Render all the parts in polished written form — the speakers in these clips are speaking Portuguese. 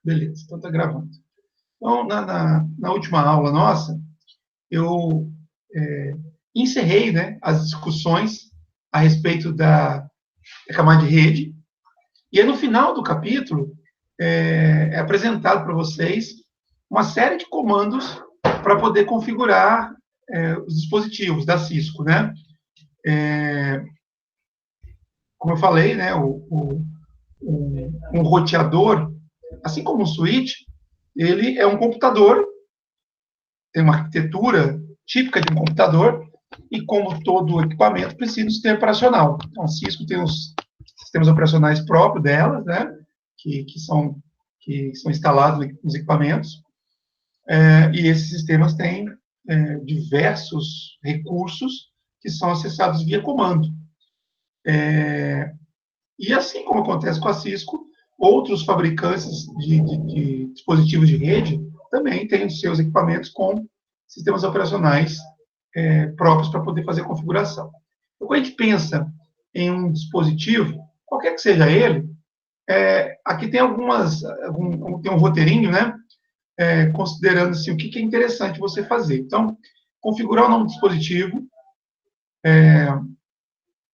Beleza, então está gravando. Então, na última aula nossa, eu encerrei, né, as discussões a respeito da camada de rede, e aí, no final do capítulo, é apresentado para vocês uma série de comandos para poder configurar os dispositivos da Cisco, né? Como eu falei, né, um roteador, assim como um switch, ele é um computador, tem uma arquitetura típica de um computador, e como todo equipamento, precisa do sistema operacional. Então, a Cisco tem os sistemas operacionais próprios dela, né, que são instalados nos equipamentos, e esses sistemas têm diversos recursos que são acessados via comando. E assim como acontece com a Cisco, outros fabricantes de dispositivos de rede também têm os seus equipamentos com sistemas operacionais próprios para poder fazer a configuração. Então, quando a gente pensa em um dispositivo, qualquer que seja ele, aqui tem tem um roteirinho, né, considerando assim, o que é interessante você fazer. Então, configurar o nome do dispositivo,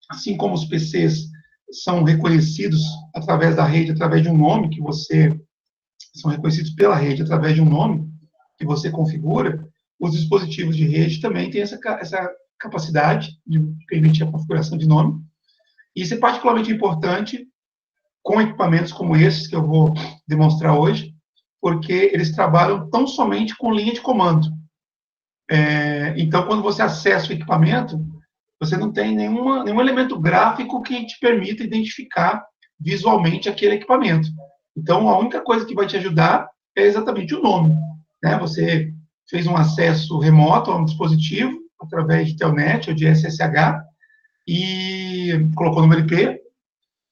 assim como os PCs são reconhecidos através da rede, através de um nome que você são reconhecidos pela rede através de um nome que você configura, os dispositivos de rede também têm essa capacidade de permitir a configuração de nome. E isso é particularmente importante com equipamentos como esses que eu vou demonstrar hoje, porque eles trabalham tão somente com linha de comando. Então, quando você acessa o equipamento, você não tem nenhum elemento gráfico que te permita identificar visualmente aquele equipamento. Então, a única coisa que vai te ajudar é exatamente o nome, né? Você fez um acesso remoto a um dispositivo, através de Telnet ou de SSH, e colocou o número IP,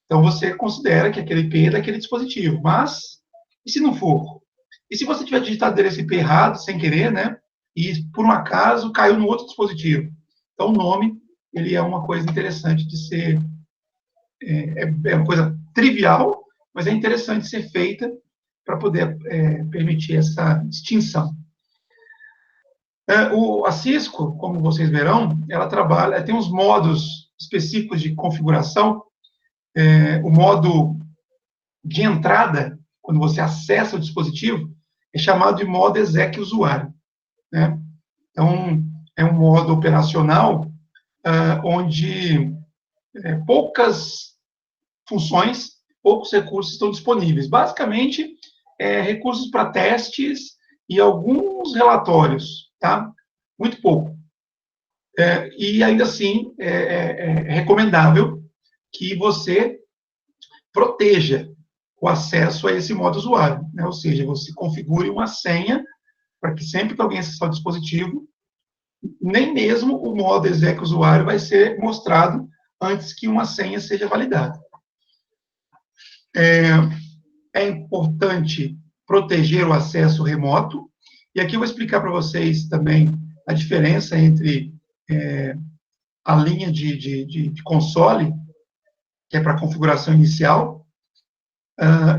então você considera que aquele IP é daquele dispositivo. Mas, e se não for? E se você tiver digitado o endereço IP errado, sem querer, né? E, por um acaso, caiu no outro dispositivo? Então, o nome, ele é uma coisa interessante de ser... É uma coisa trivial, mas é interessante de ser feita para poder permitir essa distinção. A Cisco, como vocês verão, ela trabalha, tem uns modos específicos de configuração. O modo de entrada, quando você acessa o dispositivo, é chamado de modo exec usuário, né? Então, é um modo operacional onde poucas funções, poucos recursos estão disponíveis. Basicamente, recursos para testes e alguns relatórios, tá? Muito pouco. E ainda assim, é recomendável que você proteja o acesso a esse modo usuário, né? Ou seja, você configure uma senha para que sempre que alguém acessar o dispositivo, nem mesmo o modo exec usuário vai ser mostrado antes que uma senha seja validada. É importante proteger o acesso remoto, e aqui eu vou explicar para vocês também a diferença entre a linha de console, que é para configuração inicial,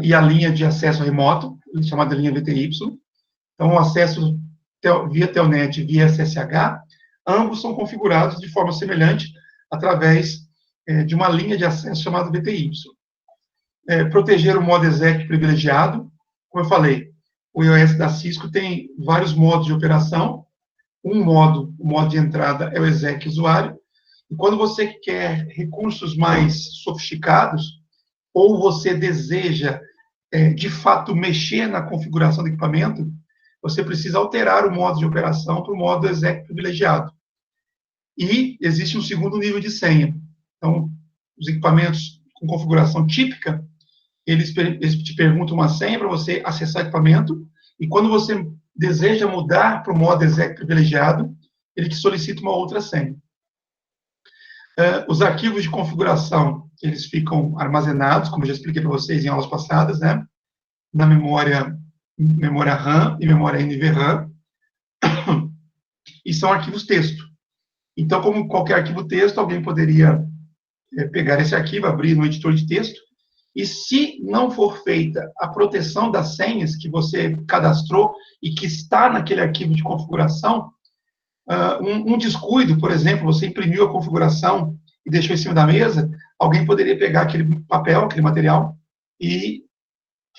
e a linha de acesso remoto, chamada linha VTY. Então, o acesso via Telnet e via SSH, ambos são configurados de forma semelhante através de uma linha de acesso chamada VTY. Proteger o modo exec privilegiado. Como eu falei, o iOS da Cisco tem vários modos de operação. O modo de entrada é o exec usuário. E quando você quer recursos mais sofisticados, ou você deseja, de fato, mexer na configuração do equipamento, você precisa alterar o modo de operação para o modo exec privilegiado. E existe um segundo nível de senha. Então, os equipamentos com configuração típica, eles te perguntam uma senha para você acessar o equipamento, e quando você deseja mudar para o modo exec privilegiado, ele te solicita uma outra senha. Os arquivos de configuração, eles ficam armazenados, como eu já expliquei para vocês em aulas passadas, né, na memória RAM e memória NVRAM, e são arquivos texto. Então, como qualquer arquivo texto, alguém poderia pegar esse arquivo, abrir no editor de texto, E se não for feita a proteção das senhas que você cadastrou e que está naquele arquivo de configuração, um descuido, por exemplo, você imprimiu a configuração e deixou em cima da mesa, alguém poderia pegar aquele papel, aquele material, e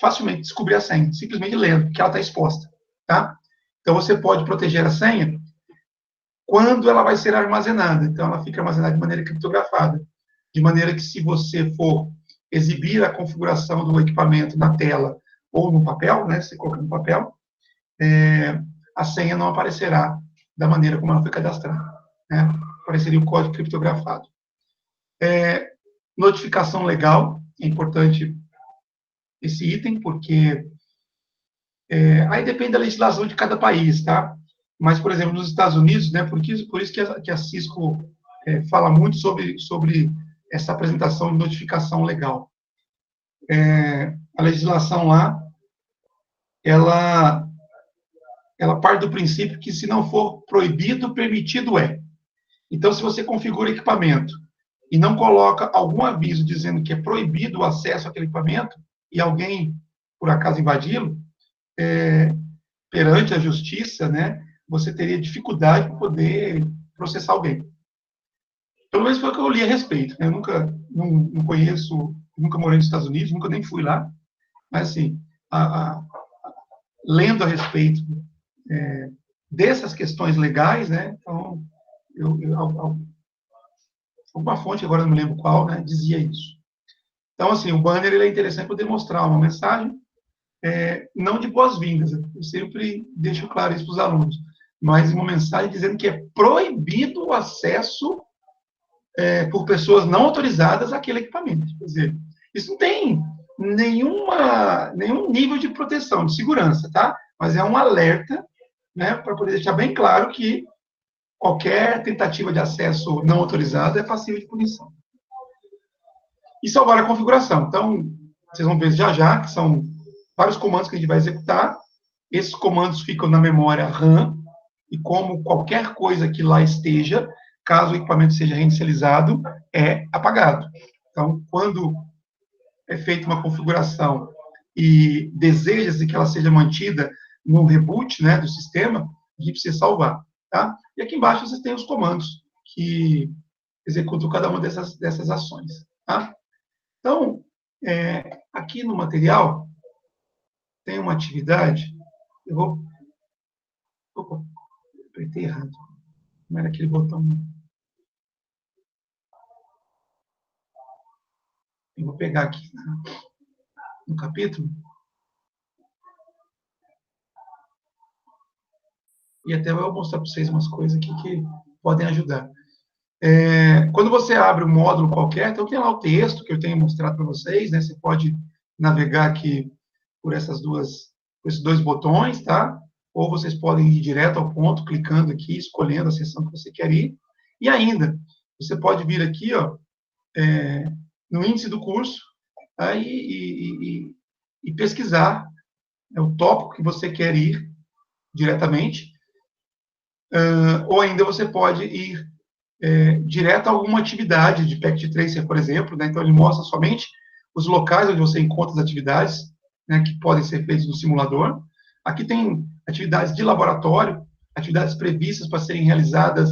facilmente descobrir a senha, simplesmente lendo, porque ela está exposta. Tá? Então, você pode proteger a senha quando ela vai ser armazenada. Então, ela fica armazenada de maneira criptografada, de maneira que, se você for exibir a configuração do equipamento na tela ou no papel, né, se colocar no papel, a senha não aparecerá da maneira como ela foi cadastrada. Né? Apareceria o código criptografado. Notificação legal, é importante esse item, porque aí depende da legislação de cada país, tá? Mas, por exemplo, nos Estados Unidos, né, por isso que a Cisco fala muito sobre essa apresentação de notificação legal. A legislação lá, ela parte do princípio que, se não for proibido, permitido é. Então, se você configura equipamento e não coloca algum aviso dizendo que é proibido o acesso àquele equipamento, e alguém, por acaso, invadi-lo, perante a justiça, né, você teria dificuldade para poder processar alguém. Pelo menos foi o que eu li a respeito. Né? Eu não conheço, nunca morei nos Estados Unidos, nunca nem fui lá, mas, assim, lendo a respeito dessas questões legais, né, então, alguma fonte, agora não me lembro qual, né, dizia isso. Então, assim, o banner ele é interessante para demonstrar uma mensagem, não de boas-vindas, eu sempre deixo claro isso para os alunos, mas uma mensagem dizendo que é proibido o acesso por pessoas não autorizadas àquele equipamento. Quer dizer, isso não tem nenhum nível de proteção, de segurança, tá? Mas é um alerta, né, para poder deixar bem claro que qualquer tentativa de acesso não autorizado é passível de punição. E salvar a configuração. Então, vocês vão ver já que são vários comandos que a gente vai executar. Esses comandos ficam na memória RAM, e como qualquer coisa que lá esteja, caso o equipamento seja reinicializado, é apagado. Então, quando é feita uma configuração e deseja-se que ela seja mantida no reboot, né, do sistema, a gente precisa salvar. Tá? E aqui embaixo vocês têm os comandos que executam cada uma dessas ações. Tá? Então, aqui no material, tem uma atividade, eu vou... Opa, apertei errado. Não era aquele botão. Eu vou pegar aqui no capítulo. E até eu vou mostrar para vocês umas coisas aqui que podem ajudar. Quando você abre um módulo qualquer, então tem lá o texto que eu tenho mostrado para vocês, né? Você pode navegar aqui por esses dois botões, tá? Ou vocês podem ir direto ao ponto, clicando aqui, escolhendo a seção que você quer ir. E ainda, você pode vir aqui, ó, no índice do curso, tá? e pesquisar o tópico que você quer ir diretamente, ou ainda você pode ir direto a alguma atividade de Packet Tracer, por exemplo, né? Então ele mostra somente os locais onde você encontra as atividades, né, que podem ser feitas no simulador. Aqui tem atividades de laboratório, atividades previstas para serem realizadas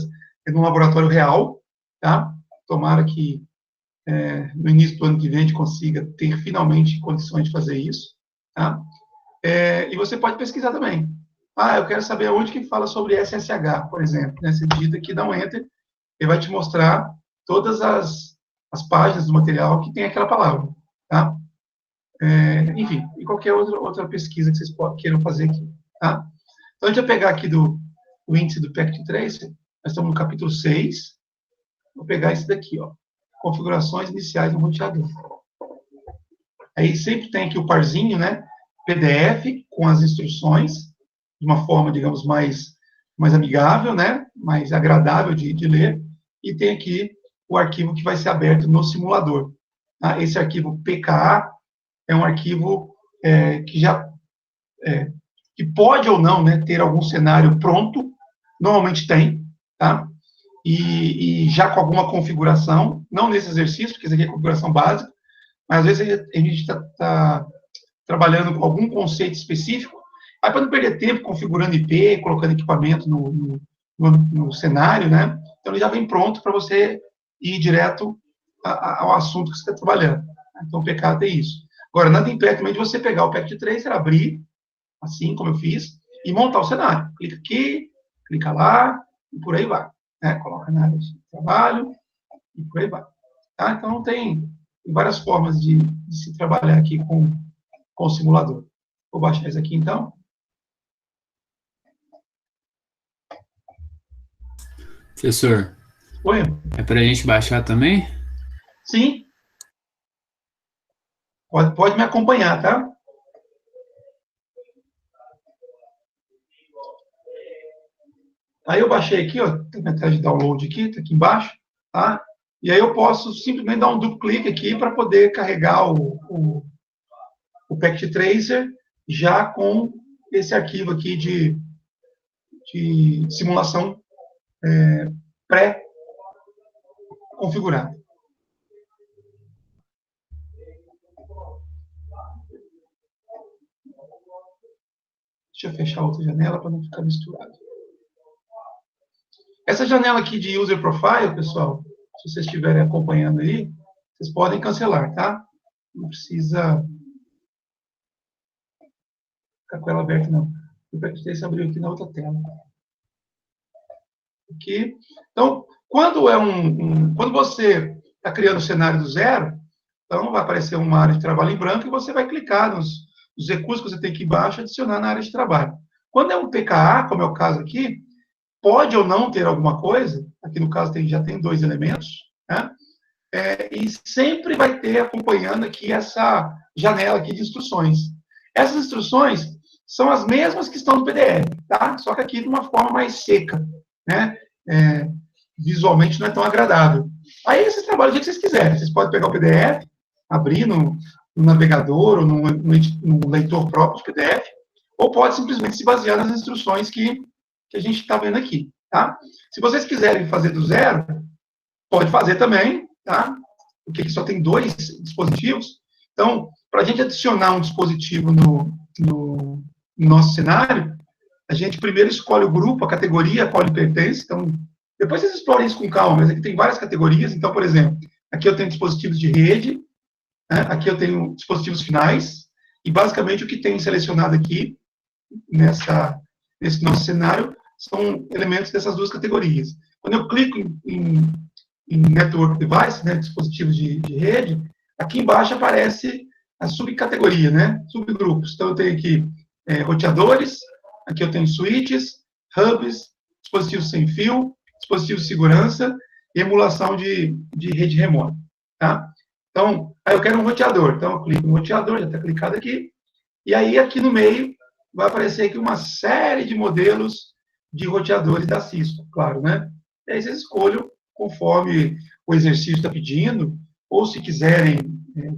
no laboratório real, tá? Tomara que no início do ano que vem a gente consiga ter finalmente condições de fazer isso, tá? E você pode pesquisar também. Eu quero saber onde que fala sobre SSH, por exemplo. Né? Você digita aqui, dá um Enter, ele vai te mostrar todas as páginas do material que tem aquela palavra. Tá? Enfim, e qualquer outra pesquisa que vocês queiram fazer aqui. Tá? Então, a gente vai pegar aqui o índice do Packet Tracer, nós estamos no capítulo 6, vou pegar esse daqui, ó, configurações iniciais do roteador. Aí sempre tem aqui o parzinho, né, PDF, com as instruções, de uma forma, digamos, mais amigável, né, mais agradável de ler, e tem aqui o arquivo que vai ser aberto no simulador. Tá? Esse arquivo PKA é um arquivo que pode ou não, né, ter algum cenário pronto, normalmente tem, tá? E já com alguma configuração, não nesse exercício, porque isso aqui é configuração básica, mas às vezes a gente está trabalhando com algum conceito específico, aí para não perder tempo configurando IP, colocando equipamento no cenário, né? Então ele já vem pronto para você ir direto ao assunto que você está trabalhando. Então o PK tem isso. Agora, nada impede também de você pegar o Packet Tracer, abrir, assim como eu fiz, e montar o cenário. Clica aqui, clica lá, e por aí vai. Né? Coloca na área de trabalho, e por aí vai. Tá? Então, tem várias formas de se trabalhar aqui com o simulador. Vou baixar isso aqui, então. Professor, Oi? é para a gente baixar também? Sim, pode me acompanhar, tá? Aí eu baixei aqui, ó, tem a tela de download aqui, tá aqui embaixo, tá? E aí eu posso simplesmente dar um duplo clique aqui para poder carregar o Packet Tracer já com esse arquivo aqui de simulação pré-configurada. Deixa eu fechar outra janela para não ficar misturado. Essa janela aqui de User Profile, pessoal, se vocês estiverem acompanhando aí, vocês podem cancelar, tá? Não precisa ficar com ela aberta, não. O Packet Tracer abriu aqui na outra tela. Aqui. Então, quando você está criando o cenário do zero, então vai aparecer uma área de trabalho em branco e você vai clicar nos recursos que você tem aqui embaixo e adicionar na área de trabalho. Quando é um PKA, como é o caso aqui, pode ou não ter alguma coisa, aqui no caso já tem 2 elementos, né? E sempre vai ter acompanhando aqui essa janela aqui de instruções. Essas instruções são as mesmas que estão no PDF, tá? Só que aqui de uma forma mais seca, né? Visualmente não é tão agradável. Aí vocês trabalham do jeito que vocês quiserem. Vocês podem pegar o PDF, abrir no navegador ou no leitor próprio de PDF, ou pode simplesmente se basear nas instruções que a gente está vendo aqui, tá? Se vocês quiserem fazer do zero, pode fazer também, tá? Porque aqui só tem 2 dispositivos. Então, para a gente adicionar um dispositivo no nosso cenário, a gente primeiro escolhe o grupo, a categoria a qual ele pertence. Então, depois vocês explorem isso com calma, mas aqui tem várias categorias. Então, por exemplo, aqui eu tenho dispositivos de rede, né? Aqui eu tenho dispositivos finais, e basicamente o que tem selecionado aqui, nesse nosso cenário, são elementos dessas 2 categorias. Quando eu clico em Network Device, né, dispositivos de rede, aqui embaixo aparece a subcategoria, né, subgrupos. Então, eu tenho aqui roteadores, aqui eu tenho switches, hubs, dispositivos sem fio, dispositivos de segurança e emulação de rede remota, tá? Então, aí eu quero um roteador. Então, eu clico no roteador, já está clicado aqui, e aí aqui no meio vai aparecer aqui uma série de modelos de roteadores da Cisco, claro, né? E aí vocês escolhem conforme o exercício está pedindo, ou se quiserem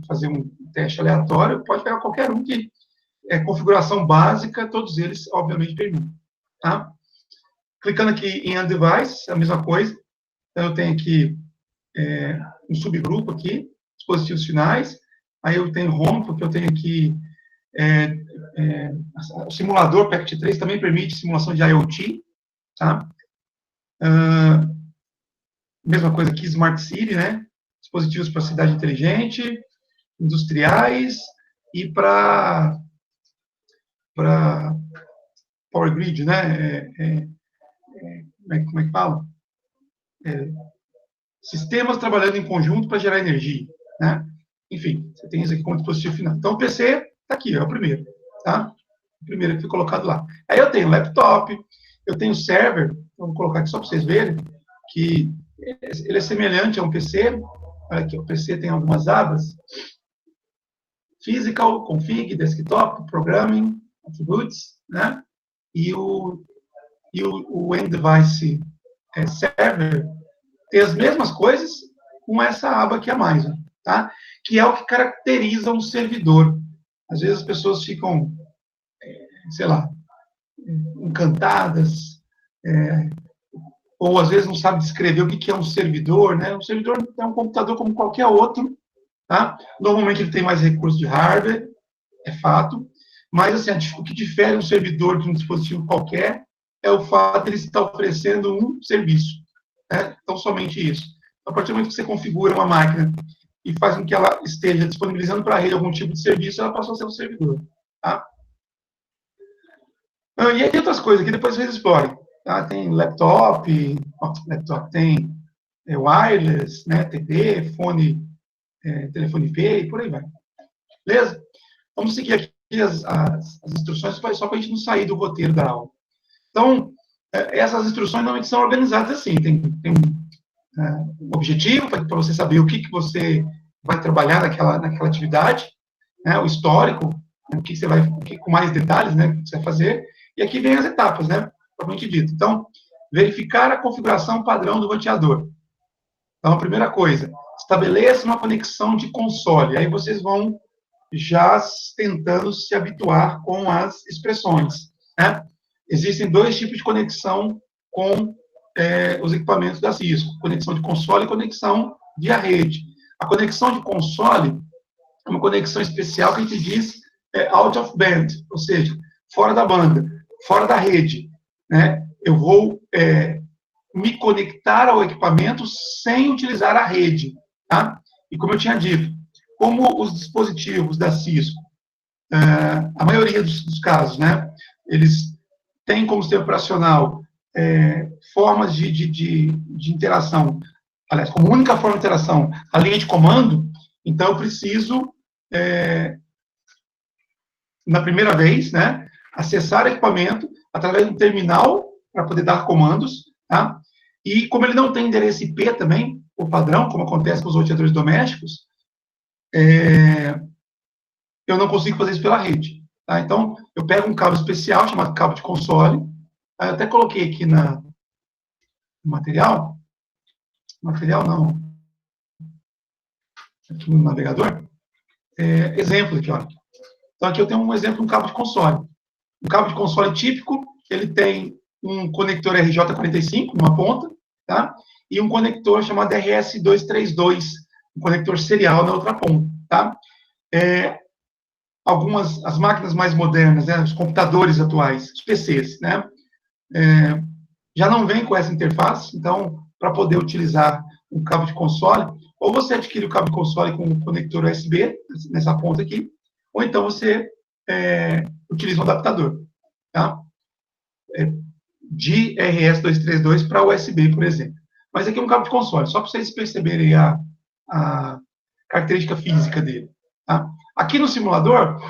fazer um teste aleatório, pode pegar qualquer um que é configuração básica, todos eles, obviamente, permitem. Tá? Clicando aqui em Add Device, a mesma coisa. Então, eu tenho aqui um subgrupo aqui, dispositivos finais. Aí eu tenho Home, porque eu tenho aqui o simulador Packet 3 também permite simulação de IoT. Tá? Mesma coisa aqui, Smart City, né? Dispositivos para cidade inteligente, industriais e para Power Grid, né? Como é que fala? Sistemas trabalhando em conjunto para gerar energia, né? Enfim, você tem isso aqui como dispositivo final. Então, o PC está aqui, é o primeiro, tá? O primeiro que foi colocado lá. Aí eu tenho laptop, eu tenho server, vou colocar aqui só para vocês verem, que ele é semelhante a um PC. Olha aqui, o PC tem algumas abas. Physical, Config, Desktop, Programming, Attributes, né? E o End Device Server tem as mesmas coisas com essa aba aqui a mais, tá? Que é o que caracteriza um servidor. Às vezes as pessoas ficam, sei lá, encantadas, ou às vezes não sabem descrever o que é um servidor, né? Um servidor é um computador como qualquer outro, tá? Normalmente ele tem mais recursos de hardware, é fato, mas assim, o que difere um servidor de um dispositivo qualquer é o fato de ele estar oferecendo um serviço, né? Então, somente isso. A partir do momento que você configura uma máquina e faz com que ela esteja disponibilizando para a rede algum tipo de serviço, ela passou a ser um servidor, tá? E aí tem outras coisas que depois vocês explorem, tá? Tem laptop, tem wireless, né? TV, fone, telefone IP e por aí vai. Beleza? Vamos seguir aqui as instruções só para a gente não sair do roteiro da aula. Então, essas instruções normalmente são organizadas assim, tem um objetivo para você saber o que você vai trabalhar naquela atividade, né, o histórico, né, o que você vai, com mais detalhes, né, o que você vai fazer, e aqui vem as etapas, né, propriamente dito. Então, verificar a configuração padrão do roteador. Então, a primeira coisa, estabeleça uma conexão de console, aí vocês vão já tentando se habituar com as expressões, né? Existem dois tipos de conexão com os equipamentos da Cisco, conexão de console e conexão via rede. A conexão de console é uma conexão especial que a gente diz out of band, ou seja, fora da banda, fora da rede, né? Eu vou me conectar ao equipamento sem utilizar a rede, tá? E como eu tinha dito, como os dispositivos da Cisco, a maioria dos casos, né, eles têm como sistema operacional formas de interação, aliás, como única forma de interação, a linha de comando, então eu preciso, na primeira vez, né, acessar o equipamento através de um terminal para poder dar comandos, tá? E como ele não tem endereço IP também, o padrão, como acontece com os roteadores domésticos, eu não consigo fazer isso pela rede. Tá? Então, eu pego um cabo especial, chamado cabo de console, eu até coloquei aqui no material não, aqui no navegador, exemplo aqui, olha. Então, aqui eu tenho um exemplo de um cabo de console. Um cabo de console típico, ele tem um conector RJ45 numa ponta, tá? E um conector chamado RS232, um conector serial na outra ponta, tá? As máquinas mais modernas, né, os computadores atuais, os PCs, né, já não vem com essa interface, então, para poder utilizar um cabo de console, ou você adquire o cabo de console com um conector USB, nessa ponta aqui, ou então você utiliza um adaptador, tá? De RS232 para USB, por exemplo. Mas aqui é um cabo de console, só para vocês perceberem a característica física dele. Tá? Aqui no simulador,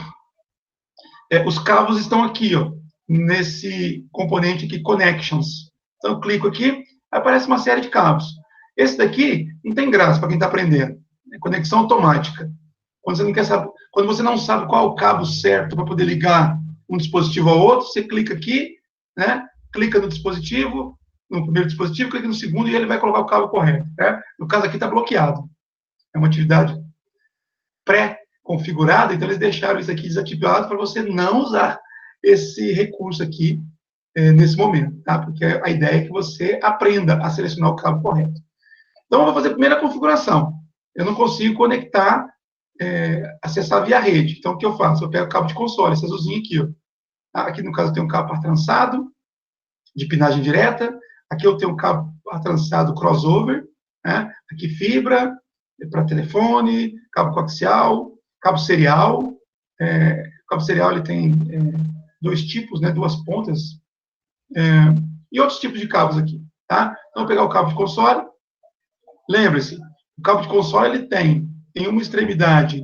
os cabos estão aqui, ó, nesse componente aqui, Connections. Então, eu clico aqui, aparece uma série de cabos. Esse daqui não tem graça para quem está aprendendo. É conexão automática. Quando você não sabe qual é o cabo certo para poder ligar um dispositivo ao outro, você clica aqui, né? Clica no dispositivo, no primeiro dispositivo, clica no segundo e ele vai colocar o cabo correto. Né? No caso aqui está bloqueado. É uma atividade pré-configurada, então eles deixaram isso aqui desativado para você não usar esse recurso aqui nesse momento, tá? Porque a ideia é que você aprenda a selecionar o cabo correto. Então, eu vou fazer a primeira configuração. Eu não consigo conectar, acessar via rede. Então, o que eu faço? Eu pego o cabo de console, esse azulzinho aqui, ó. Aqui, no caso, eu tenho um cabo trançado, de pinagem direta. Aqui eu tenho um cabo trançado crossover, né? Aqui fibra, para telefone, cabo coaxial, cabo serial. Cabo serial ele tem dois tipos, né? Duas pontas. E outros tipos de cabos aqui, tá? Então, eu vou pegar o cabo de console. Lembre-se, o cabo de console ele tem, em uma extremidade,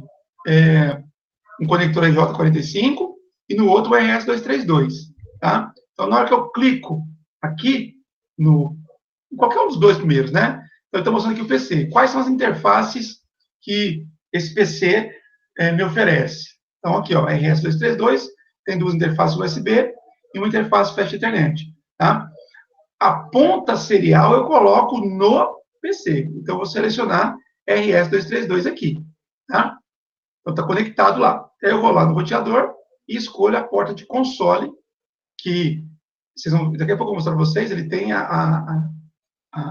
um conector RJ45 e no outro o RS232, tá? Então, na hora que eu clico aqui, em qualquer um dos dois primeiros, né? Então, eu estou mostrando aqui o PC. Quais são as interfaces que esse PC me oferece? Então, aqui, ó, RS232, tem duas interfaces USB e uma interface Fast Ethernet, tá? A ponta serial eu coloco no PC. Então, eu vou selecionar RS232 aqui, tá? Então, está conectado lá. Aí eu vou lá no roteador e escolho a porta de console, que daqui a pouco eu vou mostrar para vocês, ele tem a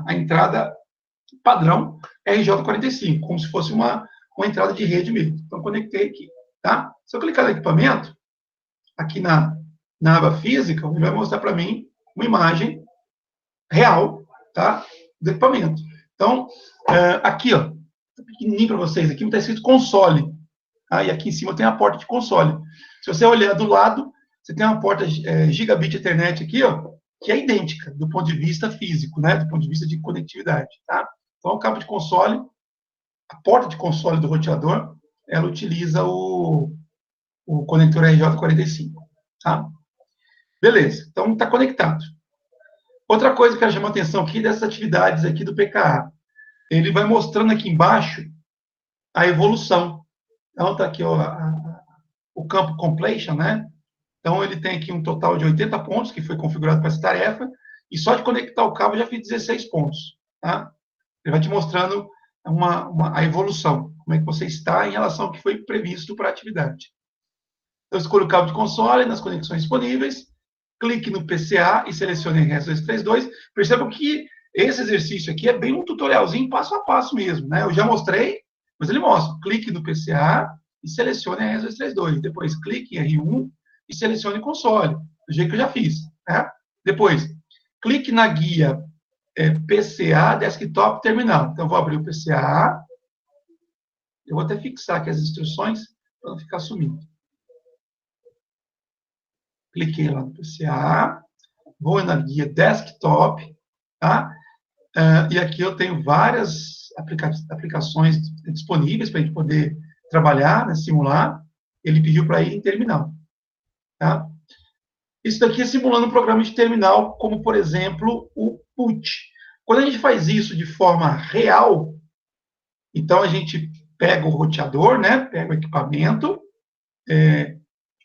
entrada padrão RJ45, como se fosse uma com a entrada de rede mesmo. Então, conectei aqui, tá? Se eu clicar no equipamento, aqui na aba física, ele vai mostrar para mim uma imagem real, tá? Do equipamento. Então, aqui, ó, tá pequenininho para vocês, aqui está escrito console, tá? E aqui em cima tem a porta de console. Se você olhar do lado, você tem uma porta Gigabit Ethernet aqui, ó, que é idêntica do ponto de vista físico, né? Do ponto de vista de conectividade, tá? Então, o cabo de console, a porta de console do roteador, ela utiliza o conector RJ45, tá? Beleza, então está conectado. Outra coisa que eu chamo a atenção aqui dessas atividades aqui do PKA, ele vai mostrando aqui embaixo a evolução. Então, está aqui ó, o campo completion, né? Então, ele tem aqui um total de 80 pontos que foi configurado para essa tarefa, e só de conectar o cabo eu já fiz 16 pontos, tá? Ele vai te mostrando a evolução, como é que você está em relação ao que foi previsto para a atividade. Eu escolho o cabo de console nas conexões disponíveis, clique no PCA e selecione RS232. Percebam que esse exercício aqui é bem um tutorialzinho passo a passo mesmo, né? Eu já mostrei, mas ele mostra. Clique no PCA e selecione RS232. Depois, clique em R1 e selecione console, do jeito que eu já fiz, né? Depois, clique na guia PCA Desktop Terminal. Então, vou abrir o PCA. Eu vou até fixar aqui as instruções para não ficar sumindo. Cliquei lá no PCA, vou na guia Desktop, tá? E aqui eu tenho várias aplicações disponíveis para a gente poder trabalhar, né, simular. Ele pediu para ir em terminal, tá? Isso daqui é simulando um programa de terminal, como, por exemplo, o PUT. Quando a gente faz isso de forma real, então a gente pega o roteador, né, pega o equipamento,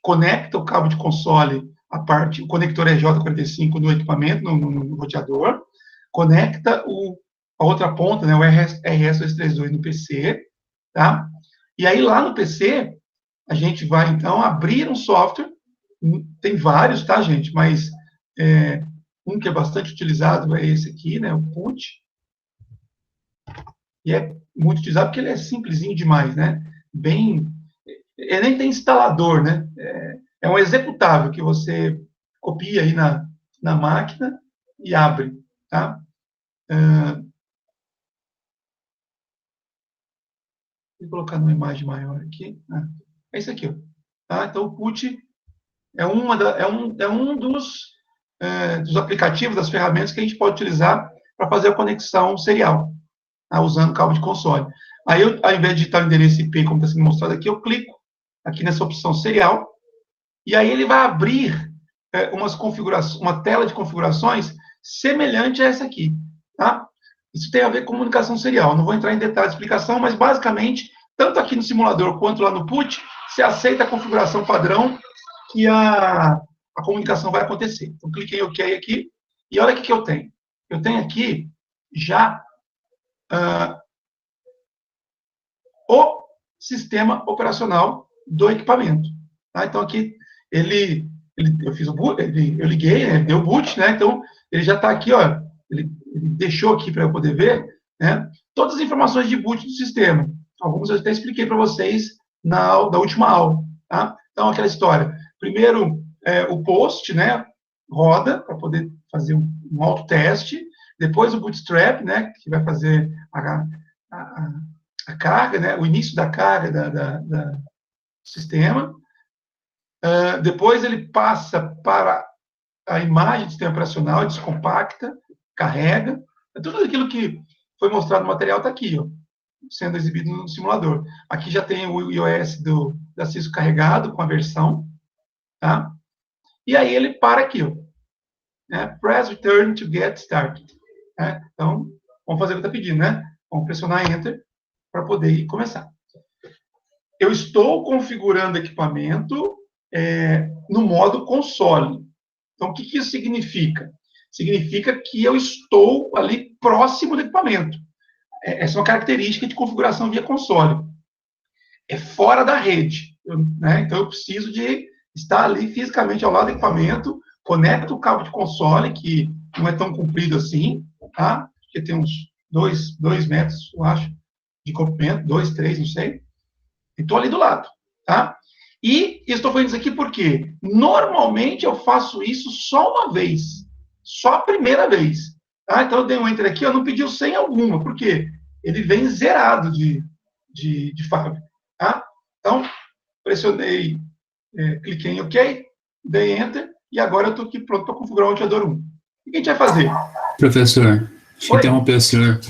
conecta o cabo de console, o conector RJ45 no equipamento, no roteador, conecta a outra ponta, né, o RS232 no PC, tá? E aí lá no PC, a gente vai, então, abrir um software, tem vários, tá, gente? Mas um que é bastante utilizado é esse aqui, né, o PUT, e é muito utilizado porque ele é simplesinho demais, né? Ele nem tem instalador, né? É um executável que você copia aí na máquina e abre, tá? Vou colocar numa imagem maior aqui. É isso aqui, ó. Tá? Então, o PUT é um dos aplicativos, das ferramentas que a gente pode utilizar para fazer a conexão serial, tá? Usando cabo de console. Aí, ao invés de digitar o endereço IP, como está sendo mostrado aqui, eu clico aqui nessa opção serial, e aí ele vai abrir uma tela de configurações semelhante a essa aqui, tá? Isso tem a ver com comunicação serial. Não vou entrar em detalhes de explicação, mas basicamente, tanto aqui no simulador quanto lá no PUT, você aceita a configuração padrão que a comunicação vai acontecer. Então, cliquei em OK aqui, e olha o que eu tenho. Eu tenho aqui já o sistema operacional do equipamento. Tá? Então, aqui, eu fiz o boot, eu liguei, né, deu boot, né? Então, ele já está aqui, ó, ele deixou aqui para eu poder ver, né? Todas as informações de boot do sistema. Algumas eu até expliquei para vocês da última aula, tá? Então, aquela história. Primeiro, o post, né? Roda, para poder fazer um autoteste. Depois, o bootstrap, né? Que vai fazer a carga, né? O início da carga do sistema. Depois, ele passa para a imagem do sistema operacional, descompacta, carrega. Tudo aquilo que foi mostrado no material está aqui, ó, sendo exibido no simulador. Aqui já tem o iOS da Cisco carregado com a versão, tá? E aí ele para aqui, ó, né? Press Return to get started. Né? Então, vamos fazer o que está pedindo, né? Vamos pressionar Enter para poder ir começar. Eu estou configurando o equipamento no modo console. Então, o que isso significa? Significa que eu estou ali próximo do equipamento. Essa é uma característica de configuração via console. É fora da rede, né? Então, eu preciso de estar ali fisicamente ao lado do equipamento, conecto o cabo de console, que não é tão comprido assim, tá? Porque tem uns 2 metros, eu acho, de comprimento, 2, 3, não sei, e estou ali do lado, tá? E estou fazendo isso aqui porque normalmente eu faço isso só uma vez, só a primeira vez. Tá? Então eu dei um enter aqui, eu não pedi o senha alguma, porque ele vem zerado de fábrica. Tá? Então, pressionei, cliquei em OK, dei enter, e agora eu estou aqui pronto para configurar o roteador 1. O que a gente vai fazer? Professor, deixa eu interromper o senhor.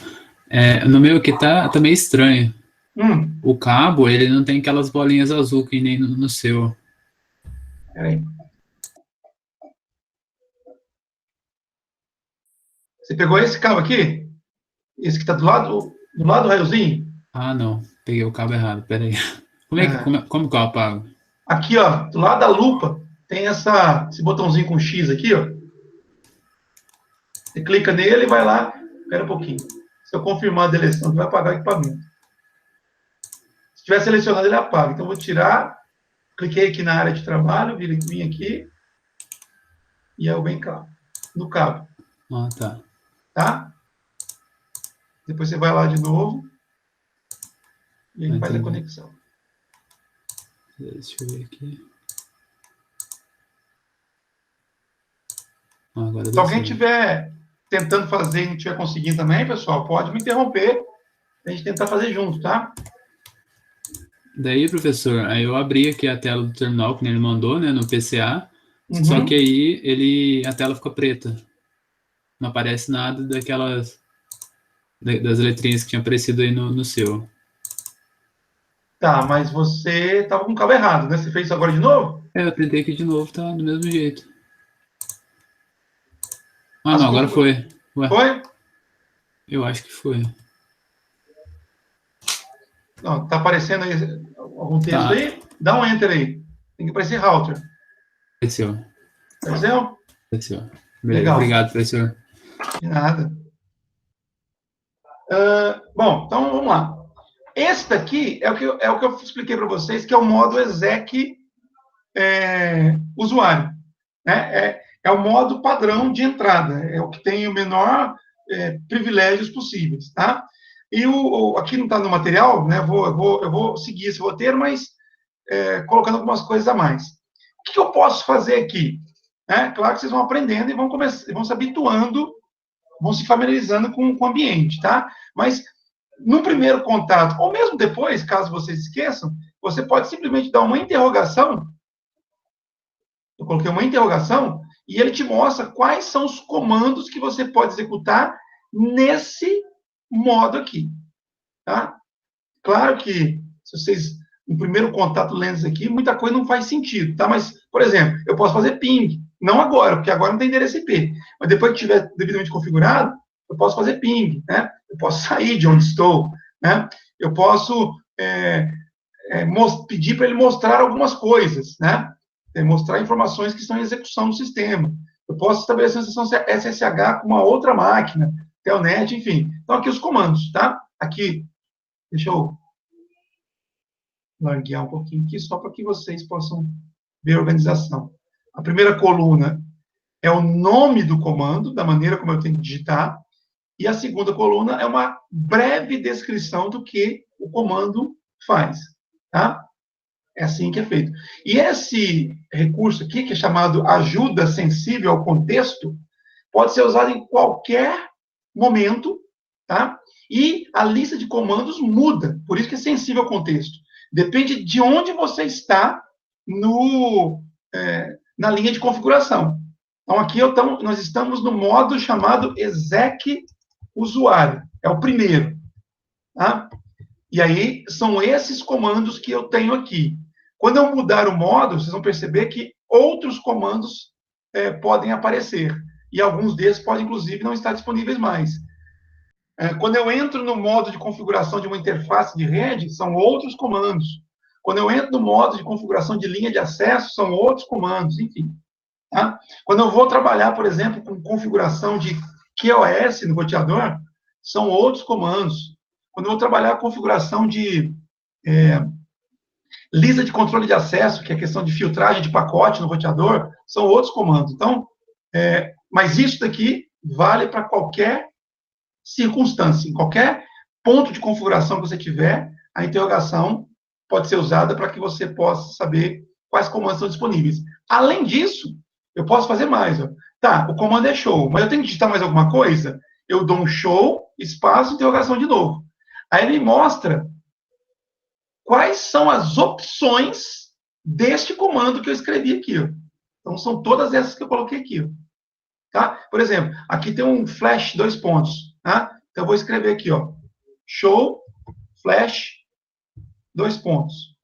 No meu aqui tá meio estranho. O cabo, ele não tem aquelas bolinhas azul que nem no seu. Peraí. Você pegou esse cabo aqui? Esse que está do lado do raiozinho? Ah, não. Peguei o cabo errado. Peraí. Como que eu apago? Aqui, ó, do lado da lupa, tem esse botãozinho com X aqui, ó. Você clica nele e vai lá. Espera um pouquinho. Se eu confirmar a deleção, vai apagar o equipamento. Se tiver selecionado, ele apaga. Então, eu vou tirar. Cliquei aqui na área de trabalho, vim aqui. E aí eu venho cá, no cabo. Ah, tá. Tá? Depois você vai lá de novo. E aí faz a conexão. Deixa eu ver aqui. Agora Se alguém estiver tentando fazer e não estiver conseguindo também, pessoal, pode me interromper. A gente tentar fazer junto, tá? Daí, professor, aí eu abri aqui a tela do terminal que ele mandou, né, no PCA, só que aí a tela fica preta. Não aparece nada das letrinhas que tinham aparecido aí no seu. Tá, mas você estava com o cabo errado, né? Você fez isso agora de novo? Eu tentei aqui de novo, tá do mesmo jeito. Ah, não, agora foi. Ué, foi? Eu acho que foi. Não, tá aparecendo aí algum texto aí? Dá um enter aí. Tem que aparecer router. Apareceu. Apareceu? Apareceu. Legal. Obrigado, professor. De nada. Bom, então vamos lá. Esse daqui é o que eu expliquei para vocês, que é o modo exec usuário. Né? É o modo padrão de entrada. É o que tem o menor privilégios possíveis. Tá? E aqui não está no material, né? Eu vou seguir esse roteiro, mas colocando algumas coisas a mais. O que eu posso fazer aqui? Claro que vocês vão aprendendo e vão se habituando, vão se familiarizando com o ambiente, tá? Mas, no primeiro contato, ou mesmo depois, caso vocês esqueçam, você pode simplesmente dar uma interrogação. Eu coloquei uma interrogação e ele te mostra quais são os comandos que você pode executar nesse modo aqui, tá? Claro que, se vocês, no primeiro contato lendo isso aqui, muita coisa não faz sentido, tá? Mas, por exemplo, eu posso fazer ping, não agora, porque agora não tem endereço IP, mas depois que estiver devidamente configurado, eu posso fazer ping, né? Eu posso sair de onde estou, né? Eu posso pedir para ele mostrar algumas coisas, né? Mostrar informações que estão em execução no sistema. Eu posso estabelecer uma sessão SSH com uma outra máquina, Telnet, enfim. Então, aqui os comandos, tá? Aqui, deixa eu larguear um pouquinho aqui, só para que vocês possam ver a organização. A primeira coluna é o nome do comando, da maneira como eu tenho que digitar, e a segunda coluna é uma breve descrição do que o comando faz, tá? É assim que é feito. E esse recurso aqui, que é chamado ajuda sensível ao contexto, pode ser usado em qualquer momento, tá? E a lista de comandos muda, por isso que é sensível ao contexto. Depende de onde você está na linha de configuração. Então, aqui nós estamos no modo chamado exec usuário. É o primeiro. Tá? E aí, são esses comandos que eu tenho aqui. Quando eu mudar o modo, vocês vão perceber que outros comandos podem aparecer. E alguns desses podem, inclusive, não estar disponíveis mais. Quando eu entro no modo de configuração de uma interface de rede, são outros comandos. Quando eu entro no modo de configuração de linha de acesso, são outros comandos, enfim. Tá? Quando eu vou trabalhar, por exemplo, com configuração de QoS no roteador, são outros comandos. Quando eu vou trabalhar com configuração de lista de controle de acesso, que é a questão de filtragem de pacote no roteador, são outros comandos. Então, mas isso daqui vale para qualquer circunstância, em qualquer ponto de configuração que você tiver, a interrogação pode ser usada para que você possa saber quais comandos estão disponíveis. Além disso, eu posso fazer mais. Ó. Tá, o comando é show, mas eu tenho que digitar mais alguma coisa? Eu dou um show, espaço, interrogação de novo. Aí ele mostra quais são as opções deste comando que eu escrevi aqui. Ó. Então, são todas essas que eu coloquei aqui. Ó. Tá? Por exemplo, aqui tem um flash 2 pontos. Tá? Então, eu vou escrever aqui, ó, show, flash, 2 pontos.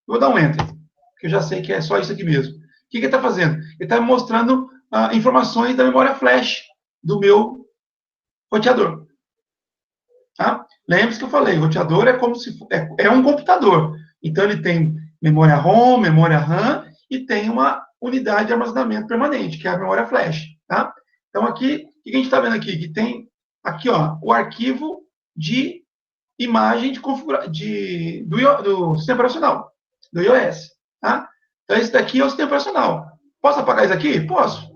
Eu vou dar um Enter, porque eu já sei que é só isso aqui mesmo. O que ele está fazendo? Ele está me mostrando informações da memória flash do meu roteador. Tá? Lembre-se que eu falei, roteador é como se é um computador. Então, ele tem memória ROM, memória RAM e tem uma unidade de armazenamento permanente, que é a memória flash. Tá? Então, aqui, o que a gente está vendo aqui? Que tem aqui, ó, o arquivo de imagem do sistema operacional, do iOS. Tá? Então, esse daqui é o sistema operacional. Posso apagar isso aqui? Posso.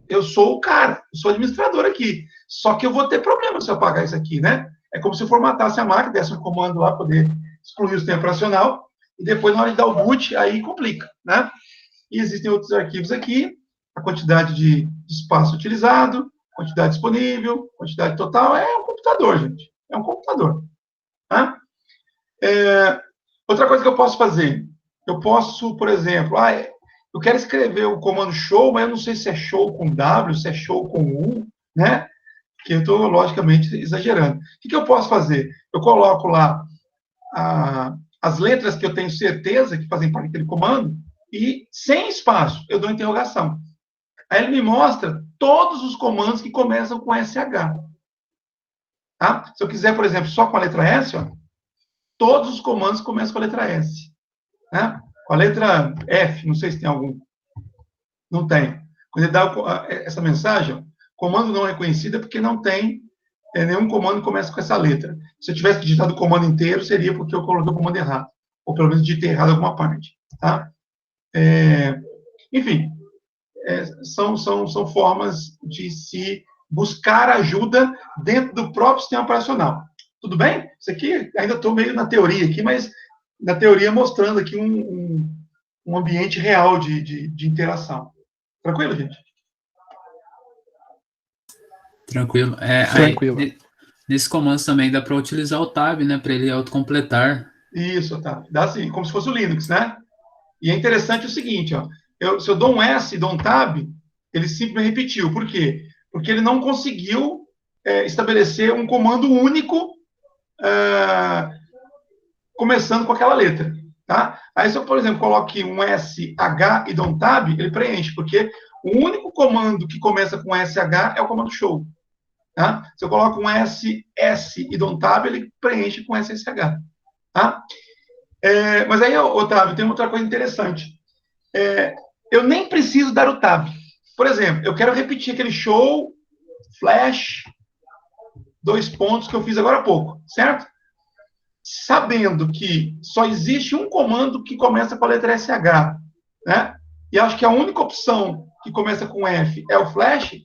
Eu sou o cara, eu sou o administrador aqui. Só que eu vou ter problema se eu apagar isso aqui, né? É como se eu formatasse a máquina, desse um comando lá, poder excluir o sistema operacional, e depois, na hora de dar o boot, aí complica, né? E existem outros arquivos aqui, a quantidade de espaço utilizado, quantidade disponível, quantidade total, é um computador, gente. É um computador. Tá? Outra coisa que eu posso fazer, eu posso, por exemplo, eu quero escrever o comando show, mas eu não sei se é show com W, se é show com U, né? Que eu estou, logicamente, exagerando. O que eu posso fazer? Eu coloco lá as letras que eu tenho certeza que fazem parte daquele comando e, sem espaço, eu dou interrogação. Aí ele me mostra todos os comandos que começam com SH. Tá? Se eu quiser, por exemplo, só com a letra S, ó, todos os comandos começam com a letra S. Né? Com a letra F, não sei se tem algum. Não tem. Quando ele dá essa mensagem, ó, comando não reconhecido é porque não tem nenhum comando que começa com essa letra. Se eu tivesse digitado o comando inteiro, seria porque eu coloquei o comando errado. Ou pelo menos digitei errado alguma parte. Tá? Enfim, são formas de se buscar ajuda dentro do próprio sistema operacional. Tudo bem? Isso aqui, ainda estou meio na teoria aqui, mas na teoria mostrando aqui um ambiente real de interação. Tranquilo, gente? Tranquilo. Tranquilo. Aí, nesse comando também dá para utilizar o tab, né, para ele autocompletar. Isso, tá. Dá assim, como se fosse o Linux, né? E é interessante o seguinte, ó, se eu dou um S e dou um tab, ele simplesmente repetiu. Por quê? Porque ele não conseguiu estabelecer um comando único começando com aquela letra. Tá? Aí, se eu, por exemplo, coloque um SH e dou um tab, ele preenche, porque o único comando que começa com SH é o comando show. Tá? Se eu coloco um SS e dou um tab, ele preenche com SSH. Tá? Mas aí, Otávio, tem outra coisa interessante. Eu nem preciso dar o tab. Por exemplo, eu quero repetir aquele show, flash, 2 pontos que eu fiz agora há pouco, certo? Sabendo que só existe um comando que começa com a letra SH, né? E acho que a única opção que começa com F é o flash.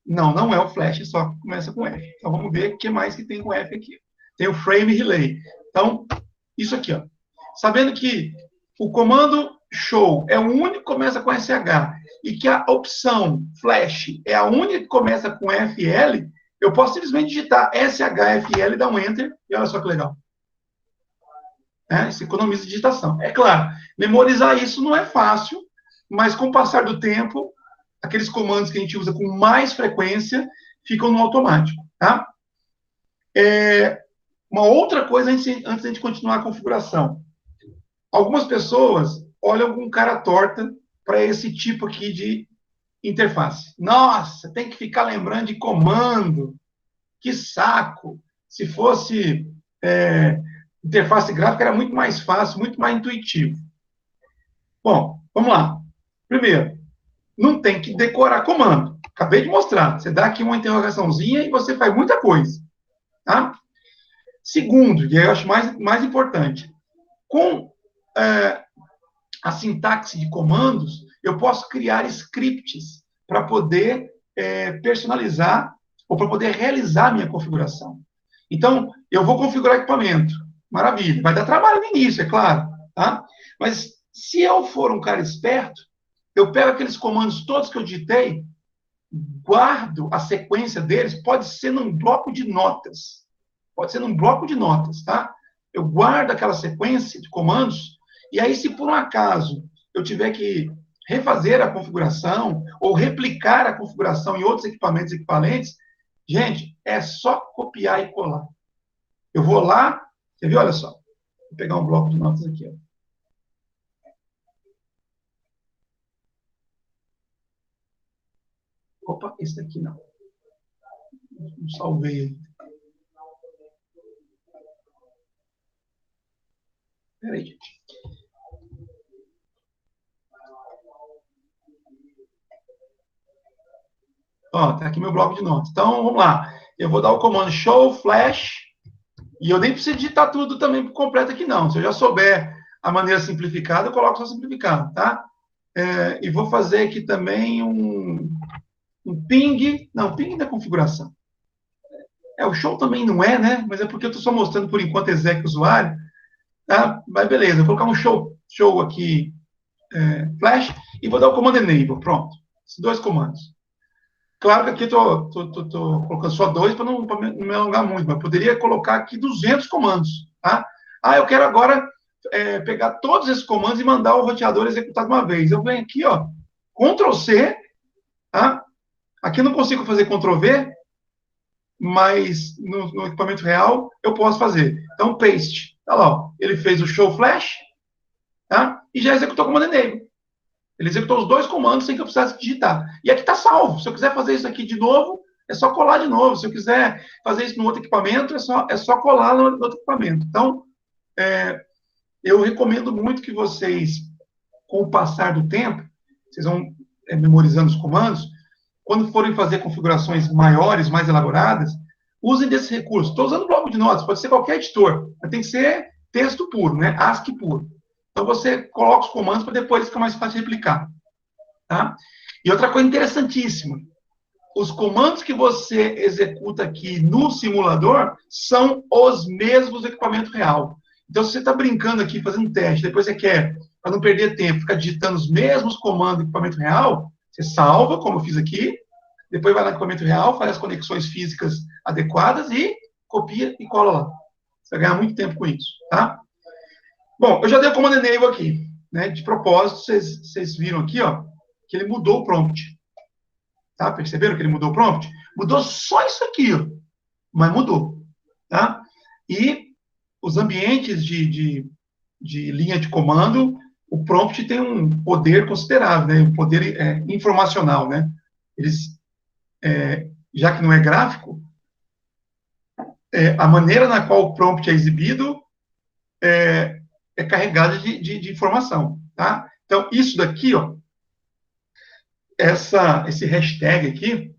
Não é o flash, só começa com F. Então, vamos ver o que mais que tem com F aqui. Tem o frame relay. Então, isso aqui, ó. Sabendo que o comando show é o único que começa com SH e que a opção flash é a única que começa com FL, eu posso simplesmente digitar SHFL, dar um Enter, e olha só que legal. Isso economiza digitação. É claro, memorizar isso não é fácil, mas com o passar do tempo, aqueles comandos que a gente usa com mais frequência ficam no automático. Tá? Uma outra coisa, antes de a gente continuar a configuração. Algumas pessoas olham com cara torta para esse tipo aqui de interface. Nossa, tem que ficar lembrando de comando. Que saco! Se fosse interface gráfica, era muito mais fácil, muito mais intuitivo. Bom, vamos lá. Primeiro, não tem que decorar comando. Acabei de mostrar. Você dá aqui uma interrogaçãozinha e você faz muita coisa. Tá? Segundo, e eu acho mais importante, com a sintaxe de comandos, eu posso criar scripts para poder personalizar ou para poder realizar a minha configuração. Então, eu vou configurar equipamento. Maravilha. Vai dar trabalho no início, é claro. Tá? Mas se eu for um cara esperto, eu pego aqueles comandos todos que eu digitei, guardo a sequência deles, pode ser num bloco de notas. Pode ser num bloco de notas, tá? Eu guardo aquela sequência de comandos, e aí, se por um acaso eu tiver que refazer a configuração ou replicar a configuração em outros equipamentos equivalentes, gente, é só copiar e colar. Eu vou lá, você viu? Olha só. Vou pegar um bloco de notas aqui. Ó. Opa, esse daqui não. Não salvei ele. Peraí, gente. Ó, tá aqui meu bloco de notas. Então, vamos lá. Eu vou dar o comando show flash, e eu nem preciso digitar tudo também por completo aqui, não. Se eu já souber a maneira simplificada, eu coloco só simplificado, tá? E vou fazer aqui também um ping. Não, ping da configuração. O show também não é, né? Mas é porque eu estou só mostrando por enquanto exec usuário. Tá? Mas beleza, vou colocar um show aqui, flash, e vou dar o comando enable. Pronto. Esses dois comandos. Claro que aqui estou colocando só dois para não me alongar muito, mas poderia colocar aqui 200 comandos. Tá? Eu quero agora pegar todos esses comandos e mandar o roteador executar de uma vez. Eu venho aqui, ó, Ctrl C, tá? Aqui eu não consigo fazer Ctrl V, mas no equipamento real eu posso fazer. Então, paste. Tá lá, ó. Ele fez o show flash, tá? E já executou o comando enable. Ele executou os dois comandos sem que eu precisasse digitar. E aqui está salvo. Se eu quiser fazer isso aqui de novo, é só colar de novo. Se eu quiser fazer isso no outro equipamento, é só colar no outro equipamento. Então, eu recomendo muito que vocês, com o passar do tempo, vocês vão memorizando os comandos, quando forem fazer configurações maiores, mais elaboradas, usem desse recurso. Estou usando bloco de notas, pode ser qualquer editor, mas tem que ser texto puro, né? ASCII puro. Então, você coloca os comandos para depois ficar mais fácil de replicar. Tá? E outra coisa interessantíssima, os comandos que você executa aqui no simulador são os mesmos do equipamento real. Então, se você está brincando aqui, fazendo teste, depois você quer, para não perder tempo, ficar digitando os mesmos comandos do equipamento real, você salva, como eu fiz aqui, depois vai lá no equipamento real, faz as conexões físicas adequadas e copia e cola lá. Você vai ganhar muito tempo com isso, tá? Bom, eu já dei o comando enable aqui, né? De propósito, vocês viram aqui, ó, que ele mudou o prompt. Tá? Perceberam que ele mudou o prompt? Mudou só isso aqui, ó, mas mudou, tá? E os ambientes de linha de comando, o prompt tem um poder considerável, né? Um poder informacional, né? Eles, já que não é gráfico, a maneira na qual o prompt é exibido é carregada de informação, tá? Então, isso daqui, ó, esse hashtag aqui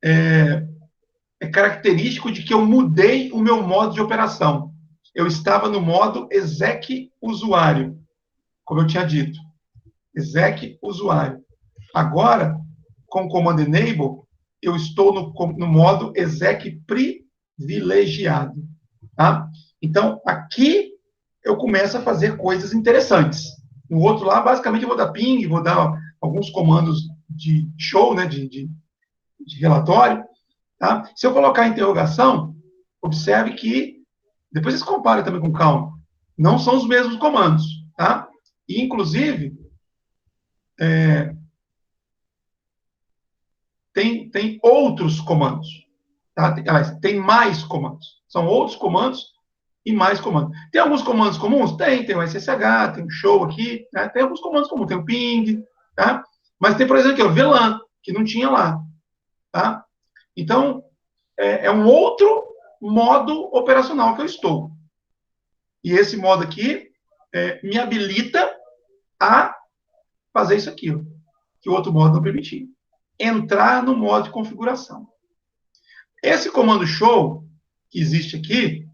é característico de que eu mudei o meu modo de operação. Eu estava no modo exec usuário, como eu tinha dito. Exec usuário. Agora, com o comando enable, eu estou no modo exec privilegiado. Tá? Então, aqui eu começo a fazer coisas interessantes. No outro lá, basicamente, eu vou dar ping, vou dar alguns comandos de show, né, de relatório. Tá? Se eu colocar interrogação, observe que, depois vocês comparem também com calma, não são os mesmos comandos. Tá? E, inclusive, tem outros comandos. Tá? Tem mais comandos. São outros comandos e mais comandos. Tem alguns comandos comuns? Tem o SSH, tem o show aqui, né? Tem alguns comandos comuns, tem o ping, tá? Mas tem, por exemplo, aqui, o VLAN, que não tinha lá, tá? Então, é um outro modo operacional que eu estou. E esse modo aqui me habilita a fazer isso aqui, ó, que o outro modo não permitia. Entrar no modo de configuração. Esse comando show, que existe aqui,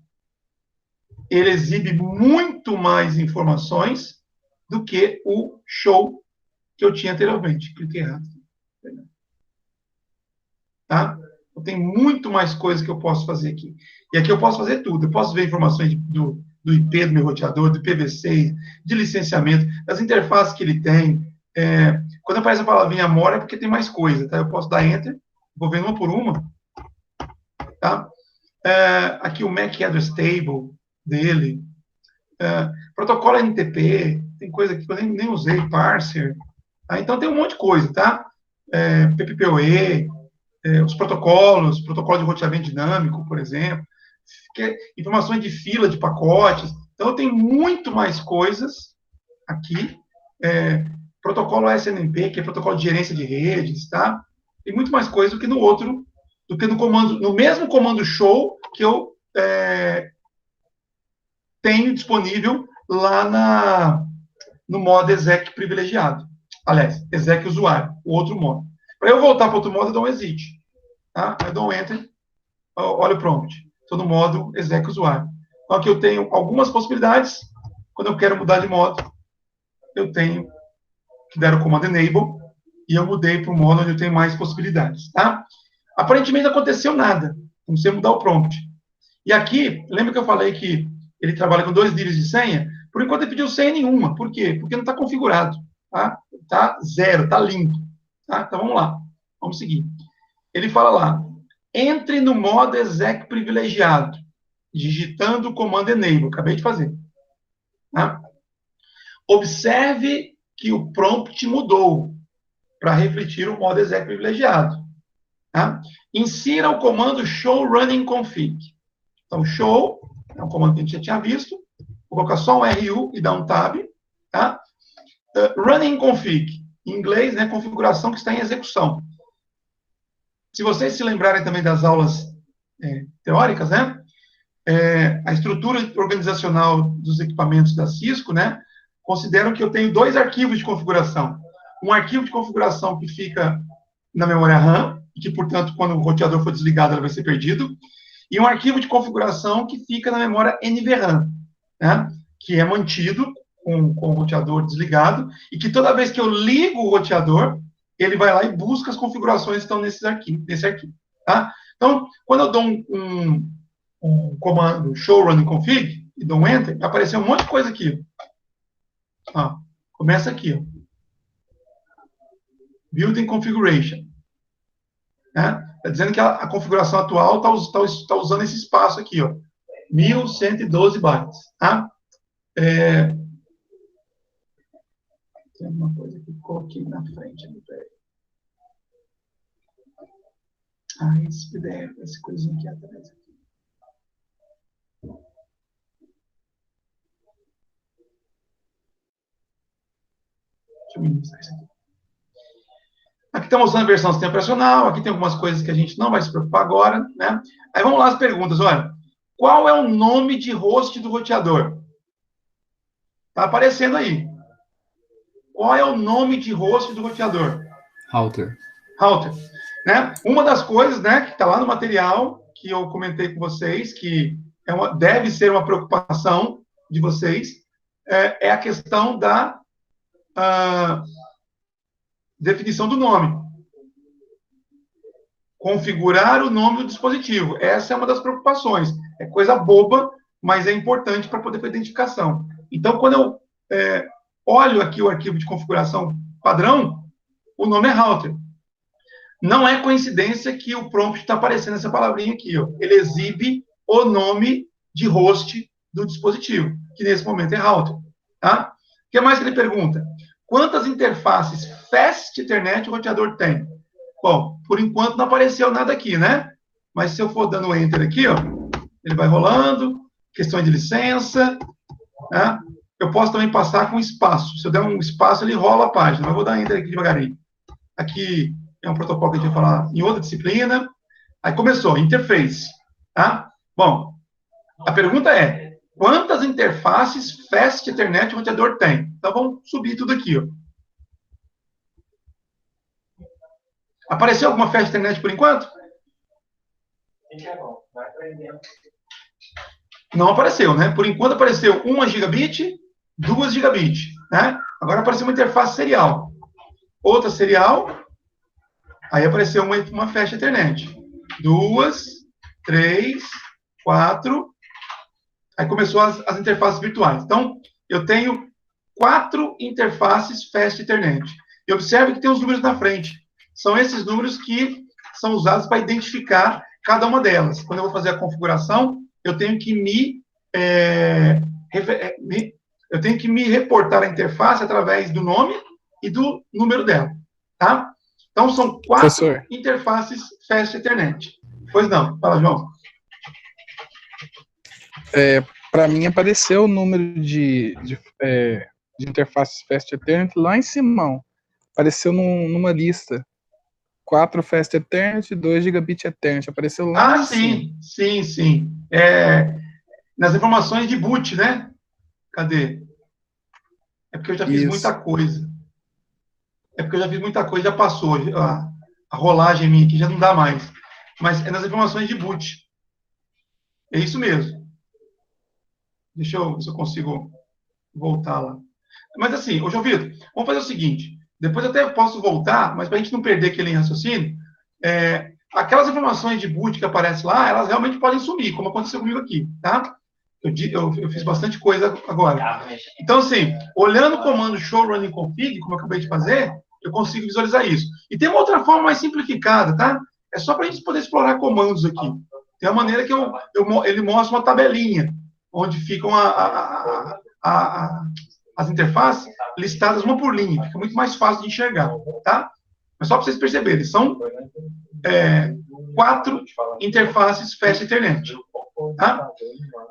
ele exibe muito mais informações do que o show que eu tinha anteriormente. Cliquei errado. Tá? Eu tenho muito mais coisas que eu posso fazer aqui. E aqui eu posso fazer tudo. Eu posso ver informações do IP do meu roteador, do IPv6, de licenciamento, das interfaces que ele tem. Quando aparece a palavrinha more é porque tem mais coisa, tá? Eu posso dar Enter, vou vendo uma por uma, tá? Aqui o MAC Address Table dele, protocolo NTP, tem coisa que eu nem usei, parser, tá? Então tem um monte de coisa, tá? PPPoE, os protocolos, protocolo de roteamento dinâmico, por exemplo, informações de fila de pacotes. Então, eu tenho muito mais coisas aqui. Protocolo SNMP, que é protocolo de gerência de redes, tá? Tem muito mais coisa do que no outro, do que no comando, no mesmo comando show que eu tenho disponível lá no modo exec privilegiado. Aliás, exec usuário, o outro modo. Para eu voltar para outro modo, eu dou um exit. Tá? Eu dou um enter, olha o prompt. Estou no modo exec usuário. Então, aqui eu tenho algumas possibilidades. Quando eu quero mudar de modo, eu tenho que dar o comando enable, e eu mudei para o modo onde eu tenho mais possibilidades. Tá? Aparentemente não aconteceu nada. Não sei mudar o prompt. E aqui, lembra que eu falei que ele trabalha com 2 níveis de senha? Por enquanto ele pediu senha nenhuma. Por quê? Porque não está configurado. Tá? Tá zero, tá limpo. Tá? Então vamos lá. Vamos seguir. Ele fala lá, entre no modo exec privilegiado, digitando o comando enable. Acabei de fazer. Tá? Observe que o prompt mudou para refletir o modo exec privilegiado. Tá? Insira o comando show running config. Então, show é um comando que a gente já tinha visto. Vou colocar só um RU e dar um tab. Tá? Running config, em inglês, né, configuração que está em execução. Se vocês se lembrarem também das aulas teóricas, né, a estrutura organizacional dos equipamentos da Cisco, né, consideram que eu tenho 2 arquivos de configuração. Um arquivo de configuração que fica na memória RAM, que, portanto, quando o roteador for desligado, ele vai ser perdido, e um arquivo de configuração que fica na memória NVRAM, né, que é mantido com o roteador desligado, e que toda vez que eu ligo o roteador, ele vai lá e busca as configurações que estão nesse arquivo. Tá? Então, quando eu dou um comando show running config, e dou um enter, vai aparecer um monte de coisa aqui. Ó, começa aqui. Ó. Building configuration. Está dizendo que a configuração atual está usando esse espaço aqui, ó, 1112 bytes. Tá? Tem uma coisa que ficou aqui na frente. Esse PDF, essa coisinha aqui atrás. Deixa eu minimizar isso aqui. Aqui estamos usando a versão sistema operacional, aqui tem algumas coisas que a gente não vai se preocupar agora, né? Aí vamos lá as perguntas, olha. Qual é o nome de host do roteador? Está aparecendo aí. Qual é o nome de host do roteador? Router. Router. Né? Uma das coisas, né, que está lá no material, que eu comentei com vocês, que deve ser uma preocupação de vocês, é a questão da definição do nome. Configurar o nome do dispositivo. Essa é uma das preocupações. É coisa boba, mas é importante para poder fazer identificação. Então, quando eu olho aqui o arquivo de configuração padrão, o nome é router. Não é coincidência que o prompt está aparecendo essa palavrinha aqui. Ó. Ele exibe o nome de host do dispositivo, que nesse momento é router. Tá? O que mais que ele pergunta? Quantas interfaces Fast Ethernet o roteador tem? Bom, por enquanto não apareceu nada aqui, né? Mas se eu for dando Enter aqui, ó, ele vai rolando, questões de licença, né? Eu posso também passar com espaço. Se eu der um espaço, ele rola a página. Eu vou dar Enter aqui devagarinho. Aqui é um protocolo que a gente vai falar em outra disciplina. Aí começou, interface. Tá? Bom, a pergunta é, quantas interfaces Fast Ethernet o roteador tem? Então, vamos subir tudo aqui. Ó. Apareceu alguma Fast Ethernet por enquanto? Não apareceu, né? Por enquanto apareceu 1 gigabit, 2 gigabit. Né? Agora apareceu uma interface serial. Outra serial, aí apareceu uma Fast Ethernet. 2, 3, 4. Aí começou as interfaces virtuais. Então, eu tenho 4 interfaces Fast Ethernet. E observe que tem os números na frente. São esses números que são usados para identificar cada uma delas. Quando eu vou fazer a configuração, eu tenho que me reportar a interface através do nome e do número dela. Tá? Então, são 4 interfaces Fast Ethernet. Pois não, fala, João. Para mim, apareceu o número de interfaces Fast Ethernet lá em cima. Apareceu numa lista. 4 Fast Ethernet, 2 Gigabit Ethernet. Apareceu lá em cima. Sim. Nas informações de boot, né? Cadê? É porque eu já fiz muita coisa. Já passou. A rolagem minha aqui já não dá mais. Mas é nas informações de boot. É isso mesmo. Deixa eu ver se eu consigo voltar lá. Mas assim, ô João Vitor, vamos fazer o seguinte. Depois eu até posso voltar, mas para a gente não perder aquele raciocínio, aquelas informações de boot que aparecem lá, elas realmente podem sumir, como aconteceu comigo aqui, tá? Eu fiz bastante coisa agora. Então, assim, olhando o comando show running config, como eu acabei de fazer, eu consigo visualizar isso. E tem uma outra forma mais simplificada, tá? É só para a gente poder explorar comandos aqui. Tem uma maneira que ele mostra uma tabelinha, onde ficam as interfaces listadas uma por linha. Fica muito mais fácil de enxergar, tá? Mas só para vocês perceberem, são 4 interfaces Fast Ethernet. Tá?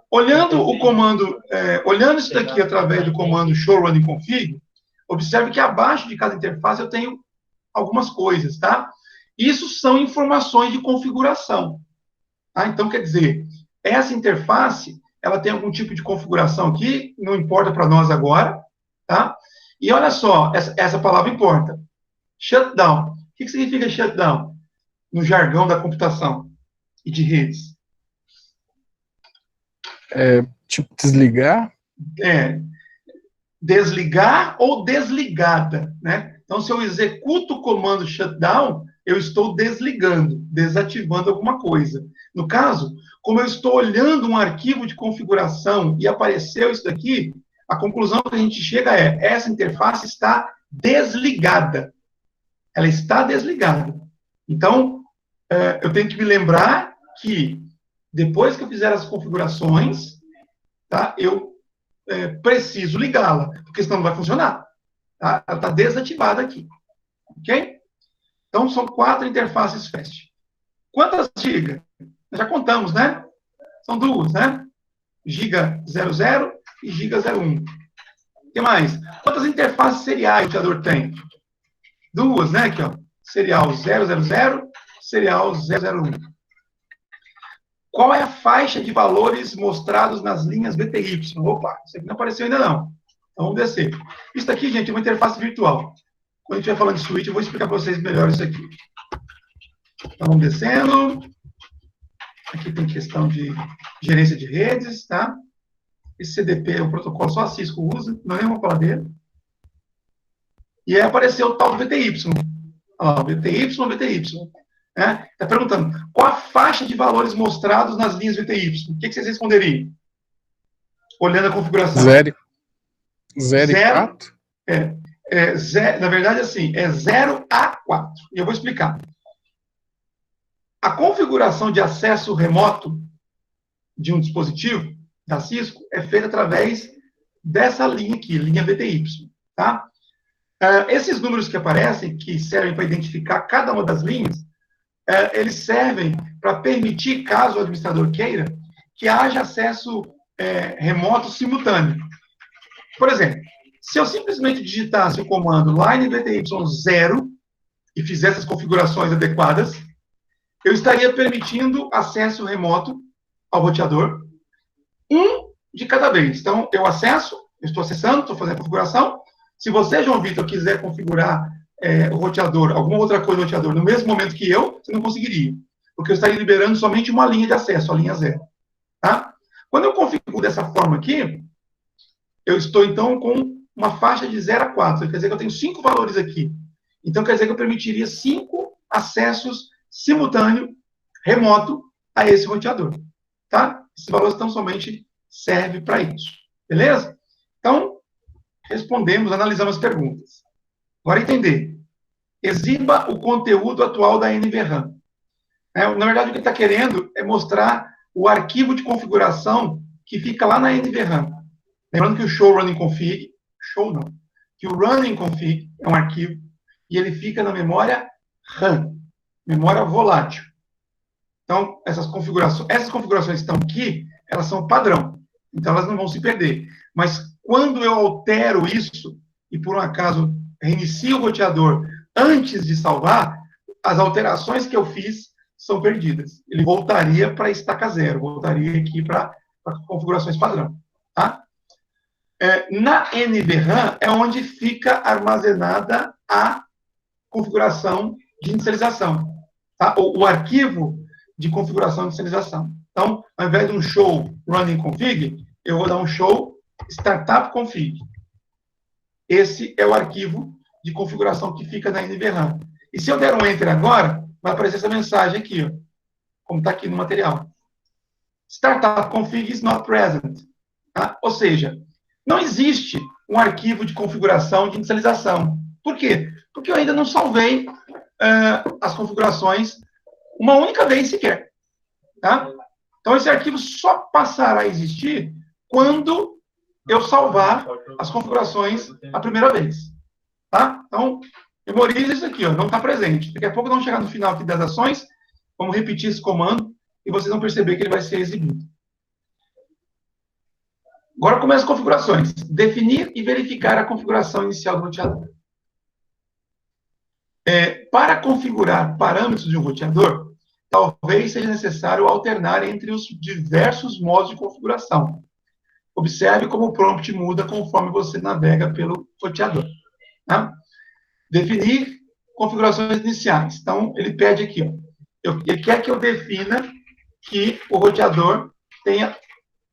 Olhando o comando, olhando isso daqui através do comando show running config, observe que abaixo de cada interface eu tenho algumas coisas, tá? Isso são informações de configuração. Tá? Então, quer dizer, essa interface, ela tem algum tipo de configuração aqui, não importa para nós agora, tá? E olha só, essa palavra importa. Shutdown. O que significa shutdown? No jargão da computação e de redes. Tipo, desligar? Desligar ou desligada, né? Então, se eu executo o comando shutdown, eu estou desligando, desativando alguma coisa. No caso, como eu estou olhando um arquivo de configuração e apareceu isso daqui, a conclusão que a gente chega essa interface está desligada. Ela está desligada. Então, eu tenho que me lembrar que, depois que eu fizer as configurações, tá, eu preciso ligá-la, porque senão não vai funcionar. Tá? Ela está desativada aqui. Ok? Então, são 4 interfaces Fast. Quantas gigas? Já contamos, né? São 2, né? Giga 00 e Giga 01. O que mais? Quantas interfaces seriais o roteador tem? 2, né? Aqui, ó. Serial 000, serial 001. Qual é a faixa de valores mostrados nas linhas VTY? Opa, isso aqui não apareceu ainda não. Então, vamos descer. Isso aqui, gente, é uma interface virtual. Quando a gente estiver falando de switch, eu vou explicar para vocês melhor isso aqui. Então, vamos descendo. Aqui tem questão de gerência de redes, tá? Esse CDP é um protocolo só a Cisco usa, não é uma faladeira. E aí apareceu o tal do VTY. Ó, VTY. Está perguntando, qual a faixa de valores mostrados nas linhas VTY? O que vocês responderiam? Olhando a configuração. 0 e 4? Na verdade, assim, é 0 a 4. E eu vou explicar. A configuração de acesso remoto de um dispositivo da Cisco é feita através dessa linha aqui, linha VTY. Tá? Esses números que aparecem, que servem para identificar cada uma das linhas, eles servem para permitir, caso o administrador queira, que haja acesso remoto simultâneo. Por exemplo, se eu simplesmente digitasse o comando line VTY 0 e fizesse as configurações adequadas, eu estaria permitindo acesso remoto ao roteador, um de cada vez. Então, eu estou acessando, estou fazendo a configuração. Se você, João Vitor, quiser configurar o roteador, alguma outra coisa do roteador, no mesmo momento que você não conseguiria. Porque eu estaria liberando somente uma linha de acesso, a linha 0. Tá? Quando eu configuro dessa forma aqui, eu estou, então, com uma faixa de 0 a 4. Quer dizer que eu tenho 5 valores aqui. Então, quer dizer que eu permitiria 5 acessos simultâneos remoto a esse roteador. Tá? Esses valores tão somente servem para isso. Beleza? Então, respondemos, analisamos as perguntas. Agora entender. Exiba o conteúdo atual da NVRAM. Na verdade, o que ele está querendo é mostrar o arquivo de configuração que fica lá na NVRAM. Lembrando que o show running config, que o running config é um arquivo e ele fica na memória RAM, memória volátil. Então, essas configurações que estão aqui, elas são padrão. Então, elas não vão se perder. Mas, quando eu altero isso, e por um acaso reinicio o roteador antes de salvar, as alterações que eu fiz são perdidas. Ele voltaria para estaca zero, voltaria aqui para configurações padrão. Tá? Na NVRAM é onde fica armazenada a configuração de inicialização. Tá? O arquivo de configuração de inicialização. Então, ao invés de um show running config, eu vou dar um show startup config. Esse é o arquivo de configuração que fica na NVRAM. E se eu der um enter agora, vai aparecer essa mensagem aqui, ó, como está aqui no material. Startup config is not present. Tá? Ou seja, não existe um arquivo de configuração de inicialização. Por quê? Porque eu ainda não salvei as configurações uma única vez sequer. Tá? Então, esse arquivo só passará a existir quando eu salvar as configurações a primeira vez. Tá? Então, memorize isso aqui, ó, não está presente. Daqui a pouco, vamos chegar no final aqui das ações, vamos repetir esse comando e vocês vão perceber que ele vai ser exibido. Agora começa as configurações. Definir e verificar a configuração inicial do roteador. Para configurar parâmetros de um roteador, talvez seja necessário alternar entre os diversos modos de configuração. Observe como o prompt muda conforme você navega pelo roteador. Tá? Definir configurações iniciais. Então, ele pede aqui, ó, ele quer que eu defina que o roteador tenha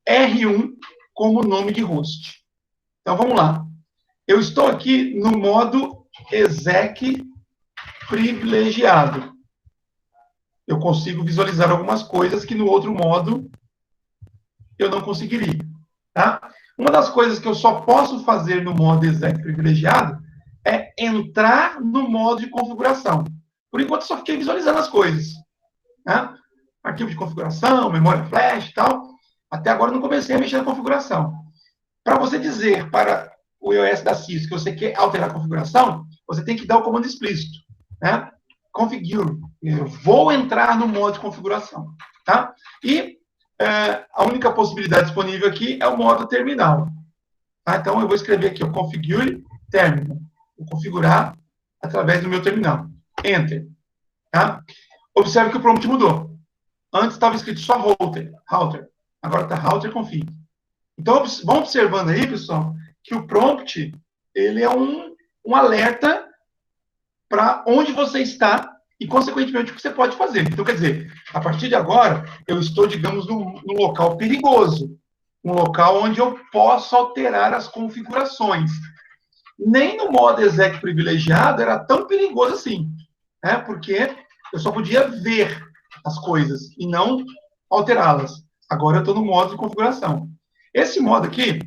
R1 como nome de host. Então, vamos lá. Eu estou aqui no modo exec privilegiado. Eu consigo visualizar algumas coisas que no outro modo eu não conseguiria. Tá? Uma das coisas que eu só posso fazer no modo exec privilegiado é entrar no modo de configuração. Por enquanto, eu só fiquei visualizando as coisas. Tá? Arquivo de configuração, memória flash e tal. Até agora, eu não comecei a mexer na configuração. Para você dizer para o iOS da CIS que você quer alterar a configuração, você tem que dar o comando explícito. Né? Configure. Eu vou entrar no modo de configuração. Tá? E a única possibilidade disponível aqui é o modo terminal. Tá? Então, eu vou escrever aqui, ó, configure terminal. Vou configurar através do meu terminal. Enter. Tá? Observe que o prompt mudou. Antes estava escrito só router. Agora está router config. Então, vão observando aí, pessoal, que o prompt ele é um alerta para onde você está e, consequentemente, o que você pode fazer. Então, quer dizer, a partir de agora, eu estou, digamos, num local perigoso. Um local onde eu posso alterar as configurações. Nem no modo exec privilegiado era tão perigoso assim. Né? Porque eu só podia ver as coisas e não alterá-las. Agora eu estou no modo de configuração. Esse modo aqui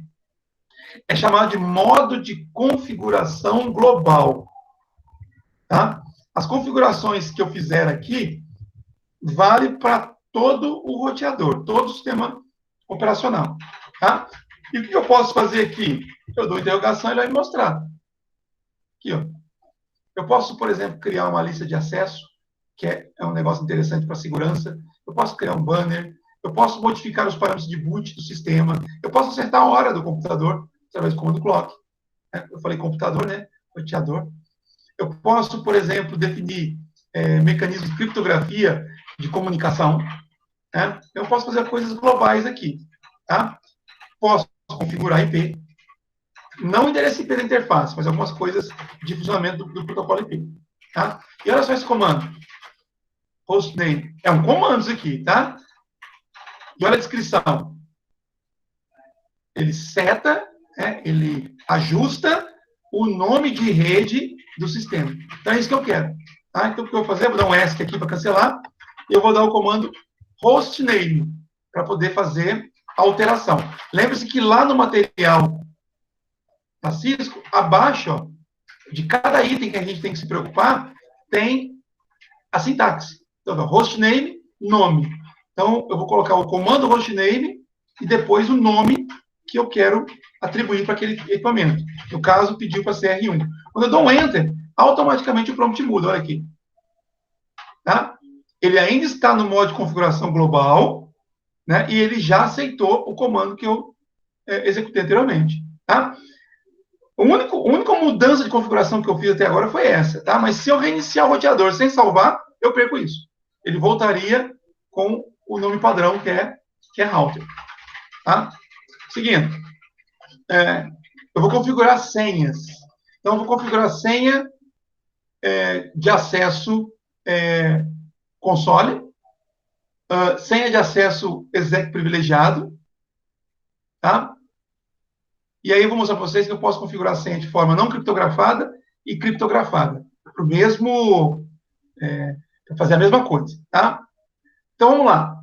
é chamado de modo de configuração global. Tá? As configurações que eu fizer aqui vale para todo o roteador, todo o sistema operacional. Tá? E o que eu posso fazer aqui? Eu dou interrogação e ele vai me mostrar. Aqui, ó. Eu posso, por exemplo, criar uma lista de acesso, que é um negócio interessante para segurança. Eu posso criar um banner. Eu posso modificar os parâmetros de boot do sistema. Eu posso acertar a hora do computador através do comando clock. Eu falei computador, né? Roteador. Eu posso, por exemplo, definir mecanismos de criptografia de comunicação. Né? Eu posso fazer coisas globais aqui. Tá? Posso configurar IP. Não o endereço IP da interface, mas algumas coisas de funcionamento do protocolo IP. Tá? E olha só esse comando. Hostname. É um comando isso aqui, tá? E olha a descrição. Ele seta, ele ajusta o nome de rede do sistema. Então, é isso que eu quero. Tá? Então, o que eu vou fazer? Eu vou dar um ESC aqui para cancelar. eu vou dar o comando hostname para poder fazer a alteração. Lembre-se que lá no material da Cisco, abaixo, ó, de cada item que a gente tem que se preocupar, tem a sintaxe. Então, hostname, nome. Então, eu vou colocar o comando hostname e depois o nome que eu quero atribuir para aquele equipamento. No caso, pediu para CR1. Quando eu dou um Enter, automaticamente o prompt muda. Olha aqui. Tá? Ele ainda está no modo de configuração global, né? E ele já aceitou o comando que eu executei anteriormente. Tá? A única mudança de configuração que eu fiz até agora foi essa. Tá? Mas se eu reiniciar o roteador sem salvar, eu perco isso. Ele voltaria com o nome padrão, que é router. Tá? Seguindo. Eu vou configurar senhas. Então, eu vou configurar a senha de acesso console, senha de acesso exec privilegiado, tá? E aí eu vou mostrar para vocês que eu posso configurar a senha de forma não criptografada e criptografada, para o mesmo, para fazer a mesma coisa, tá? Então, vamos lá.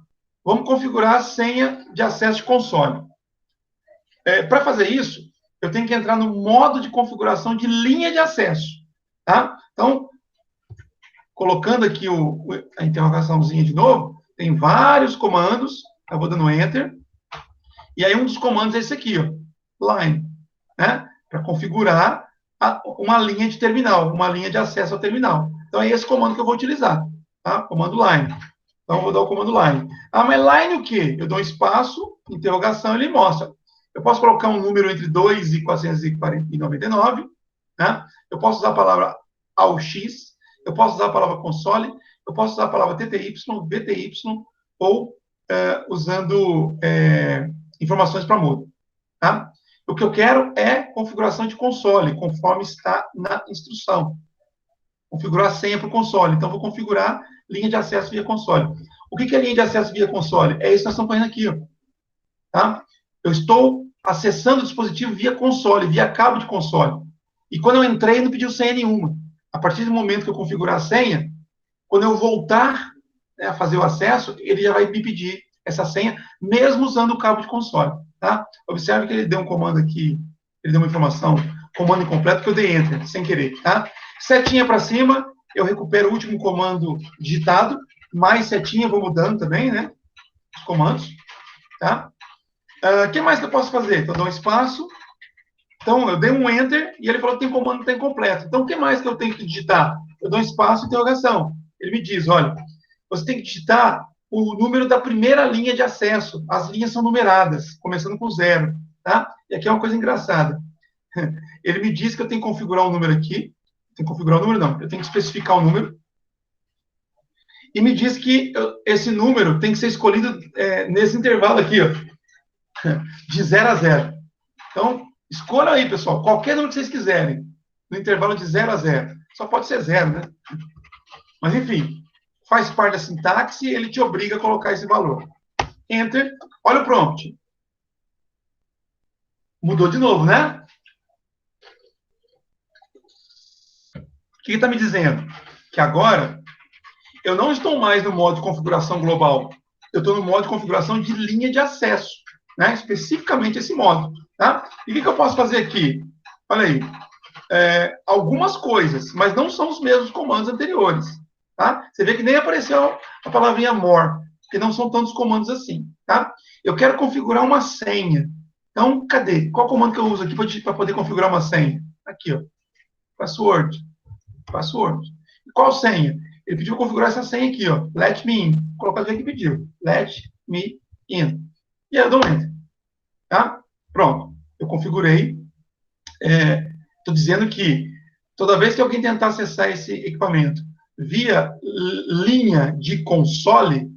Vamos configurar a senha de acesso de console. Para fazer isso, eu tenho que entrar no modo de configuração de linha de acesso, tá? Então, colocando aqui a interrogaçãozinha de novo, tem vários comandos, eu vou dando Enter, e aí um dos comandos é esse aqui, ó, line, né? Para configurar uma linha de terminal, uma linha de acesso ao terminal. Então, é esse comando que eu vou utilizar, tá? Comando line. Então, eu vou dar o comando line. Ah, mas line o quê? Eu dou um espaço, interrogação, ele mostra. Eu posso colocar um número entre 2 e 499, né? Eu posso usar a palavra AUX, eu posso usar a palavra console, eu posso usar a palavra TTY, VTY, ou usando informações para mudo. Tá? O que eu quero é configuração de console, conforme está na instrução. Configurar a senha para o console. Então, vou configurar linha de acesso via console. O que é linha de acesso via console? É isso que nós estamos fazendo aqui. Ó. Tá? Eu estou acessando o dispositivo via console, via cabo de console. E quando eu entrei, não pediu senha nenhuma. A partir do momento que eu configurar a senha, quando eu voltar a fazer o acesso, ele já vai me pedir essa senha, mesmo usando o cabo de console. Tá? Observe que ele deu um comando aqui, ele deu uma informação, comando incompleto, que eu dei Enter, sem querer. Tá? Setinha para cima, eu recupero o último comando digitado, mais setinha, vou mudando também, né? Os comandos. Tá? O que mais que eu posso fazer? Então, eu dou um espaço. Então, eu dei um Enter e ele falou que tem comando que está incompleto. Então, o que mais que eu tenho que digitar? Eu dou um espaço e interrogação. Ele me diz, olha, você tem que digitar o número da primeira linha de acesso. As linhas são numeradas, começando com 0. Tá? E aqui é uma coisa engraçada. Ele me diz que eu tenho que configurar um número aqui. Tem que configurar o número, não. Eu tenho que especificar o número. E me diz que esse número tem que ser escolhido nesse intervalo aqui, ó, de 0 a 0. Então, escolha aí, pessoal, qualquer número que vocês quiserem, no intervalo de 0 a 0. Só pode ser 0, né? Mas, enfim, faz parte da sintaxe e ele te obriga a colocar esse valor. Enter. Olha o prompt. Mudou de novo, né? O que está me dizendo? Que agora eu não estou mais no modo de configuração global. Eu estou no modo de configuração de linha de acesso. Né? Especificamente esse modo. Tá? E o que eu posso fazer aqui? Olha aí. Algumas coisas, mas não são os mesmos comandos anteriores. Tá? Você vê que nem apareceu a palavrinha more, porque não são tantos comandos assim. Tá? Eu quero configurar uma senha. Então, cadê? Qual comando que eu uso aqui para poder configurar uma senha? Aqui, ó. Password. Password. E qual senha? Ele pediu para configurar essa senha aqui, ó. Let me in. Vou colocar o que ele pediu. Let me in. E aí eu dou um Enter. Tá? Pronto. Eu configurei. Estou dizendo que toda vez que alguém tentar acessar esse equipamento via linha de console,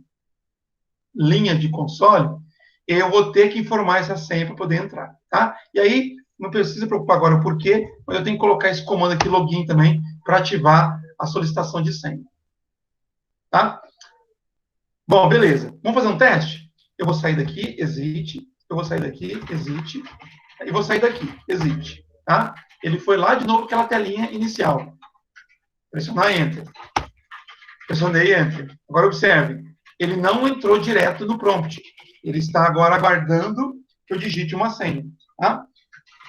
eu vou ter que informar essa senha para poder entrar. Tá? E aí, não precisa preocupar agora o porquê, mas eu tenho que colocar esse comando aqui, login também, para ativar a solicitação de senha. Tá? Bom, beleza. Vamos fazer um teste? Eu vou sair daqui, exit. Eu vou sair daqui, exit. E vou sair daqui, exit. Tá? Ele foi lá de novo aquela telinha inicial. Pressionar Enter. pressionei Enter. Agora observe, ele não entrou direto no prompt. Ele está agora aguardando que eu digite uma senha. Tá?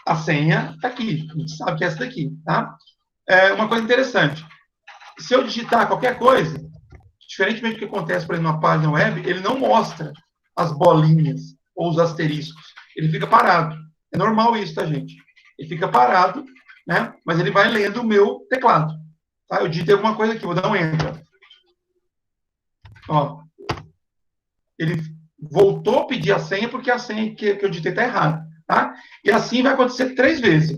A senha está aqui. A gente sabe que é essa daqui. Tá? Uma coisa interessante. Se eu digitar qualquer coisa, diferentemente do que acontece, por exemplo, numa página web, ele não mostra as bolinhas ou os asteriscos. Ele fica parado. É normal isso, tá, gente? Ele fica parado, né? Mas ele vai lendo o meu teclado. Tá? Eu digitei alguma coisa aqui, vou dar um Enter. Ó. Ele voltou a pedir a senha porque a senha que eu digitei está errada. Tá? E assim vai acontecer 3 vezes.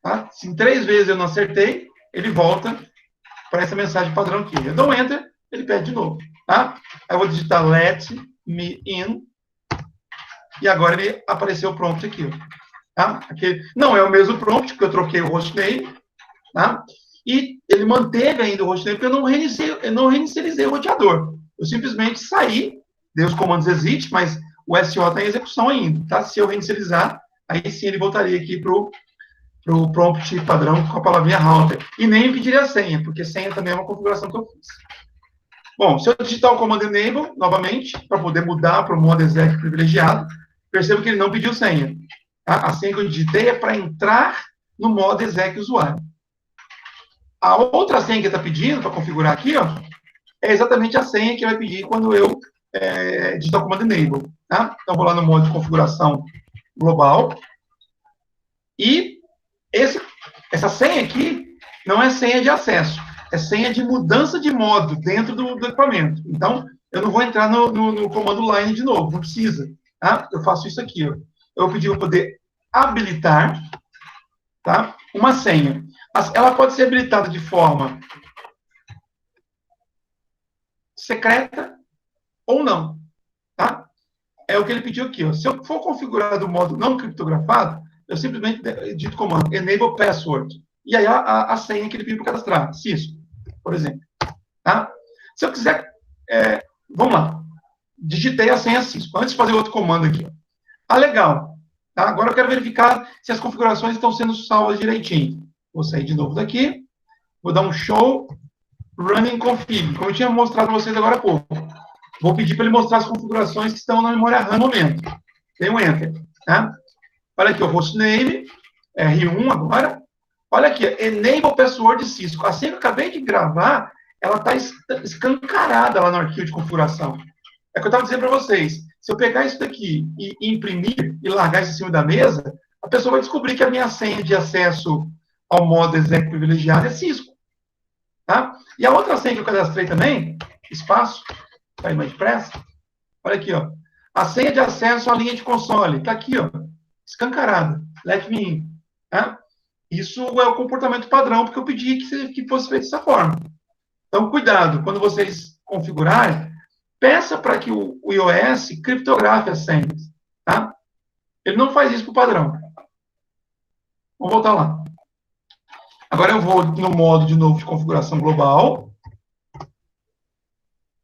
Tá? Se em 3 vezes eu não acertei, ele volta para essa mensagem padrão aqui. Eu dou um Enter, ele pede de novo. Tá? Aí eu vou digitar let me in. E agora ele apareceu o prompt aqui. Tá? Aqui não é o mesmo prompt, porque eu troquei o hostname. Tá? E ele manteve ainda o hostname, porque eu não reinicializei o roteador. Eu simplesmente saí, dei os comandos exit, mas o SO está em execução ainda. Tá? Se eu reinicializar, aí sim ele voltaria aqui para o prompt padrão com a palavrinha router. E nem pediria a senha, porque senha também é uma configuração que eu fiz. Bom, se eu digitar o comando enable, novamente, para poder mudar para o modo exec privilegiado, percebo que ele não pediu senha. Tá? A senha que eu digitei é para entrar no modo exec usuário. A outra senha que ele está pedindo, para configurar aqui, ó, é exatamente a senha que ele vai pedir quando eu digitar o comando enable. Tá? Então, vou lá no modo de configuração global. E essa senha aqui não é senha de acesso, é senha de mudança de modo dentro do equipamento. Então, eu não vou entrar no comando line de novo, não precisa. Tá? Eu faço isso aqui. Ó. Eu pedi para poder habilitar, tá, uma senha. Ela pode ser habilitada de forma secreta ou não. Tá? É o que ele pediu aqui. Ó. Se eu for configurar do modo não criptografado, eu simplesmente digito o comando enable password. E aí a senha que ele pediu para cadastrar. Cisco, por exemplo. Tá? Se eu quiser... vamos lá. Digitei a senha Cisco. Antes de fazer outro comando aqui. Ah, legal. Tá? Agora eu quero verificar se as configurações estão sendo salvas direitinho. Vou sair de novo daqui. Vou dar um show running config, como eu tinha mostrado para vocês agora há pouco. Vou pedir para ele mostrar as configurações que estão na memória RAM no momento. Dei um Enter. Tá? Olha aqui, o hostname, R1 agora. Olha aqui, enable password Cisco. A senha que eu acabei de gravar, ela está escancarada lá no arquivo de configuração. É o que eu estava dizendo para vocês. Se eu pegar isso daqui e imprimir e largar isso em cima da mesa, a pessoa vai descobrir que a minha senha de acesso ao modo exec privilegiado é Cisco. Tá? E a outra senha que eu cadastrei também, espaço, para ir mais depressa, olha aqui, ó. A senha de acesso à linha de console, está aqui, ó, escancarada. Let me in. Tá? Isso é o comportamento padrão, porque eu pedi que fosse feito dessa forma. Então, cuidado, quando vocês configurarem, peça para que o iOS criptografe as senhas. Tá? Ele não faz isso para o padrão. Vamos voltar lá. Agora eu vou no modo, de novo, de configuração global.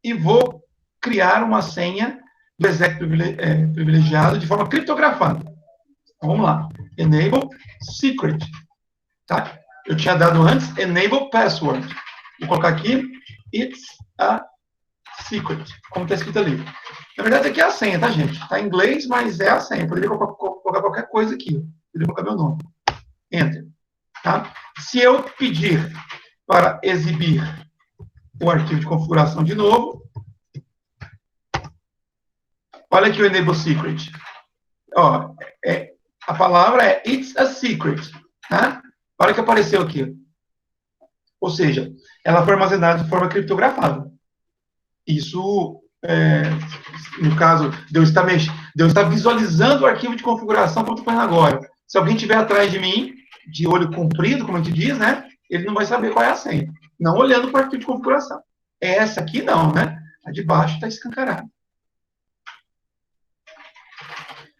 E vou criar uma senha do exec privilegiado de forma criptografada. Então, vamos lá. Enable secret. Tá? Eu tinha dado antes enable password. Vou colocar aqui it's a secret, como está escrito ali. Na verdade, aqui é a senha, tá, gente? Está em inglês, mas é a senha. Eu poderia colocar qualquer coisa aqui. Poderia colocar meu nome. Enter. Tá? Se eu pedir para exibir o arquivo de configuração de novo, olha aqui o enable secret. Ó, a palavra é it's a secret. Tá? Olha o que apareceu aqui. Ou seja, ela foi armazenada de forma criptografada. Isso, no caso, Deus está visualizando o arquivo de configuração como eu estou fazendo agora. Se alguém estiver atrás de mim, de olho comprido, como a gente diz, né? Ele não vai saber qual é a senha. Não olhando para o arquivo de configuração. Essa aqui não, né? A de baixo está escancarada.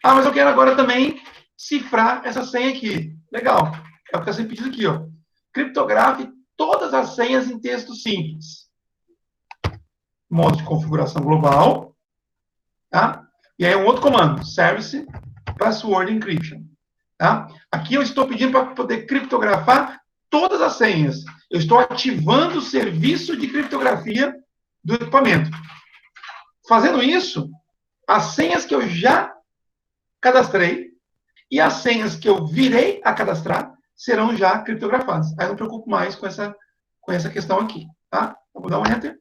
Ah, mas eu quero agora também cifrar essa senha aqui. Legal. É o que está sendo pedido aqui, ó. Criptografe todas as senhas em texto simples. Modo de configuração global. Tá? E aí um outro comando. Service Password Encryption. Tá? Aqui eu estou pedindo para poder criptografar todas as senhas. Eu estou ativando o serviço de criptografia do equipamento. Fazendo isso, as senhas que eu já cadastrei e as senhas que eu virei a cadastrar serão já criptografadas. Aí eu não me preocupo mais com essa questão aqui, tá? Eu vou dar um Enter.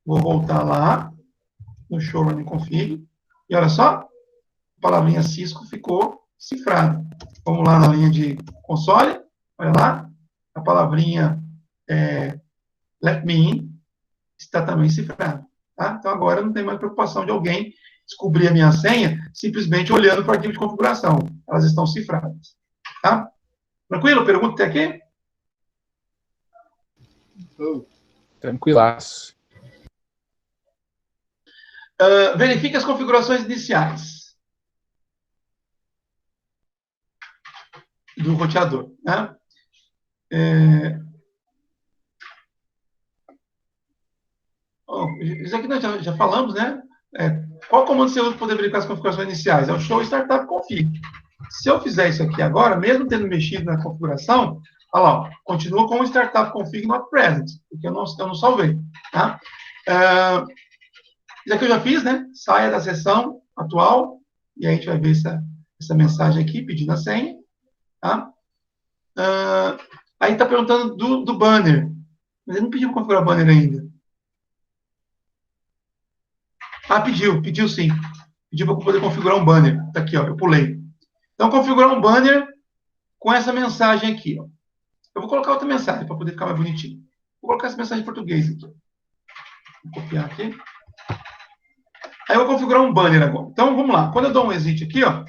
Vou voltar lá no Show Running Config. E olha só, a palavrinha Cisco ficou cifrada. Vamos lá na linha de console. Olha lá. A palavrinha Let Me In está também cifrada. Tá? Então agora não tem mais preocupação de alguém descobrir a minha senha simplesmente olhando para o arquivo de configuração. Elas estão cifradas. Tá? Tranquilo? Pergunta até aqui? Tranquilaço. Verifique as configurações iniciais do roteador. Né? Isso aqui nós já falamos, né? Qual comando você usa para poder verificar as configurações iniciais? É o show startup config. Se eu fizer isso aqui agora, mesmo tendo mexido na configuração, olha lá, ó, continua com o startup config not present, porque eu não salvei. Tá? Isso aqui eu já fiz, né? Saia da sessão atual, e aí a gente vai ver essa mensagem aqui, pedindo a senha. Tá? Aí está perguntando do banner. Mas ele não pediu para configurar o banner ainda. Pediu sim. Pediu para poder configurar um banner. Está aqui, ó, eu pulei. Então, configurar um banner com essa mensagem aqui. Ó. Eu vou colocar outra mensagem para poder ficar mais bonitinho. Vou colocar essa mensagem em português aqui. Vou copiar aqui. Aí eu vou configurar um banner agora. Então, vamos lá. Quando eu dou um exit aqui, ó,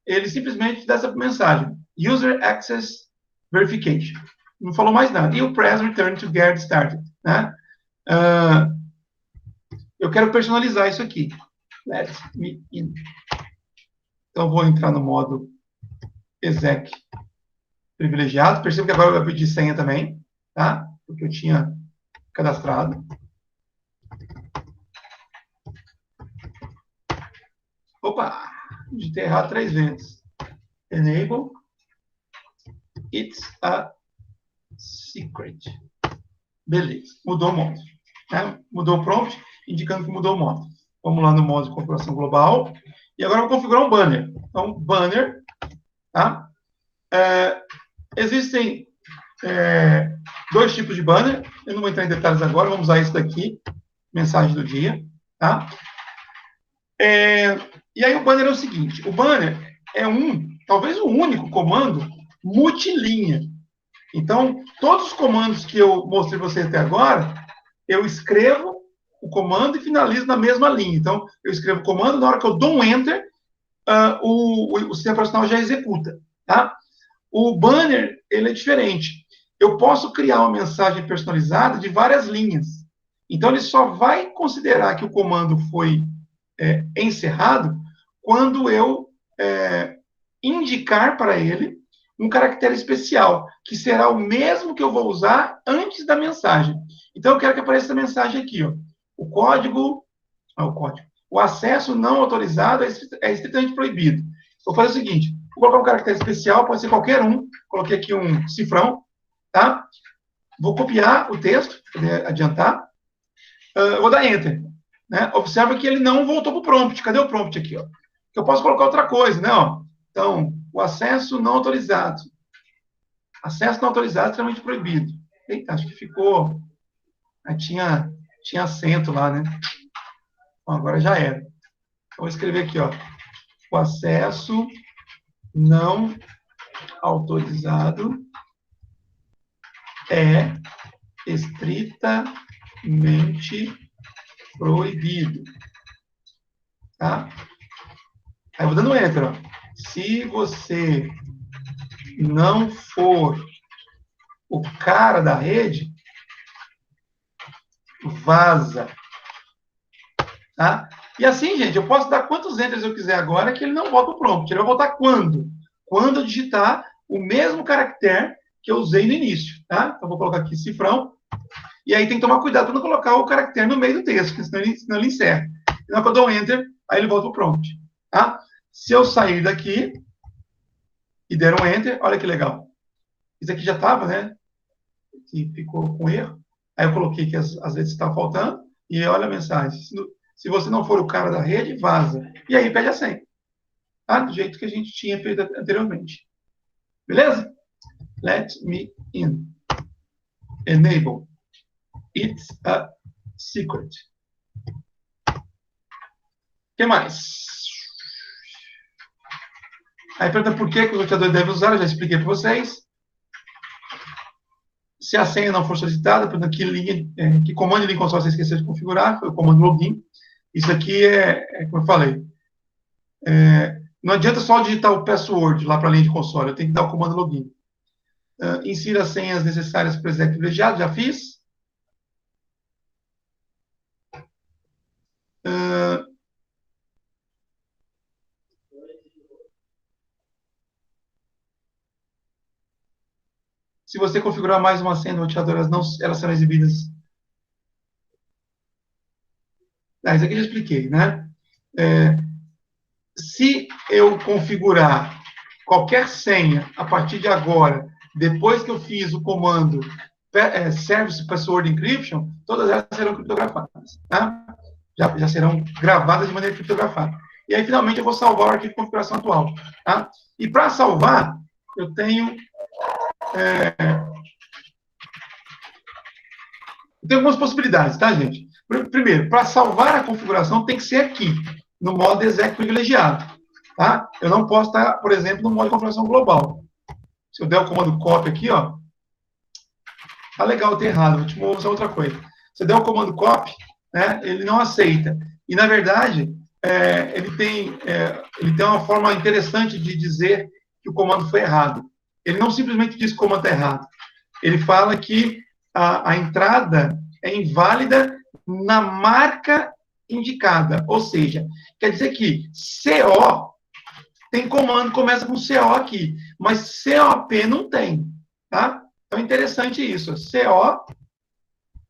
ele simplesmente dá essa mensagem. User Access Verification. Não falou mais nada. E o press return to get started. Né? Eu quero personalizar isso aqui. Let me in. Então, vou entrar no modo exec privilegiado. Perceba que agora eu vou pedir senha também, tá? Porque eu tinha cadastrado. Opa! Digitei errado 3 vezes. Enable. It's a secret. Beleza. Mudou o modo. Né? Mudou o prompt, indicando que mudou o modo. Vamos lá no modo de configuração global. E agora eu vou configurar um banner. Então, banner. Tá? Existem 2 tipos de banner. Eu não vou entrar em detalhes agora. Vamos usar esse daqui. Mensagem do dia. Tá? E aí o banner é o seguinte. O banner é talvez o único comando multilinha. Então, todos os comandos que eu mostrei para vocês até agora, eu escrevo o comando e finalizo na mesma linha. Então, eu escrevo o comando, na hora que eu dou um Enter, o sistema operacional já executa. Tá? O banner, ele é diferente. Eu posso criar uma mensagem personalizada de várias linhas. Então, ele só vai considerar que o comando foi encerrado quando eu indicar para ele um caractere especial, que será o mesmo que eu vou usar antes da mensagem. Então, eu quero que apareça essa mensagem aqui, ó. O acesso não autorizado é estritamente proibido. Vou fazer o seguinte, vou colocar um caractere especial, pode ser qualquer um, coloquei aqui um cifrão, tá? Vou copiar o texto, para poder adiantar, vou dar Enter. Né? Observa que ele não voltou para o prompt. Cadê o prompt aqui? Ó? Eu posso colocar outra coisa, né? Ó. Então, o acesso não autorizado. Acesso não autorizado é extremamente proibido. Eita, acho que ficou... Tinha acento lá, né? Bom, agora já era. Então, vou escrever aqui, ó. O acesso não autorizado é estritamente proibido. Tá? Aí eu vou dando Enter. Ó. Se você não for o cara da rede, vaza. Tá? E assim, gente, eu posso dar quantos Enters eu quiser agora que ele não volta o prompt. Ele vai voltar quando? Quando eu digitar o mesmo caractere que eu usei no início. Tá? Então, eu vou colocar aqui cifrão. E aí tem que tomar cuidado para não colocar o caractere no meio do texto, porque senão ele encerra. Então, quando eu dou um Enter, aí ele volta o prompt. Tá? Se eu sair daqui e der um Enter, olha que legal. Isso aqui já estava, né? se ficou com erro. Aí eu coloquei que as letras estavam faltando, e olha a mensagem. Se você não for o cara da rede, vaza. E aí pede a senha. Tá? Do jeito que a gente tinha feito anteriormente. Beleza? Let me in. Enable. It's a secret. O que mais? Aí pergunta por que o roteador deve usar, eu já expliquei para vocês. Se a senha não for solicitada, pergunta que comando de linha console você esqueceu de configurar, foi o comando login. Isso aqui como eu falei, não adianta só digitar o password lá para a linha de console, eu tenho que dar o comando login. Insira as senhas necessárias para o exec privilegiado, já fiz. Se você configurar mais uma senha no roteador, elas serão exibidas. Isso aqui eu já expliquei, né? Se eu configurar qualquer senha a partir de agora, depois que eu fiz o comando Service Password Encryption, todas elas serão criptografadas, tá? Já serão gravadas de maneira criptografada. E aí, finalmente, eu vou salvar o arquivo de configuração atual, tá? E para salvar, eu tenho algumas possibilidades, tá, gente? Primeiro, para salvar a configuração, tem que ser aqui, no modo exec privilegiado, tá? Eu não posso estar, por exemplo, no modo de configuração global. Se eu der o comando copy aqui, ó, tá legal, tá errado, vou te mostrar outra coisa. Se eu der o comando copy, né, ele não aceita. E, na verdade, ele tem uma forma interessante de dizer que o comando foi errado. Ele não simplesmente diz que o comando está errado. Ele fala que a entrada é inválida na marca indicada. Ou seja, quer dizer que CO tem comando que começa com CO aqui, mas COP não tem. Tá? Então, é interessante isso. CO,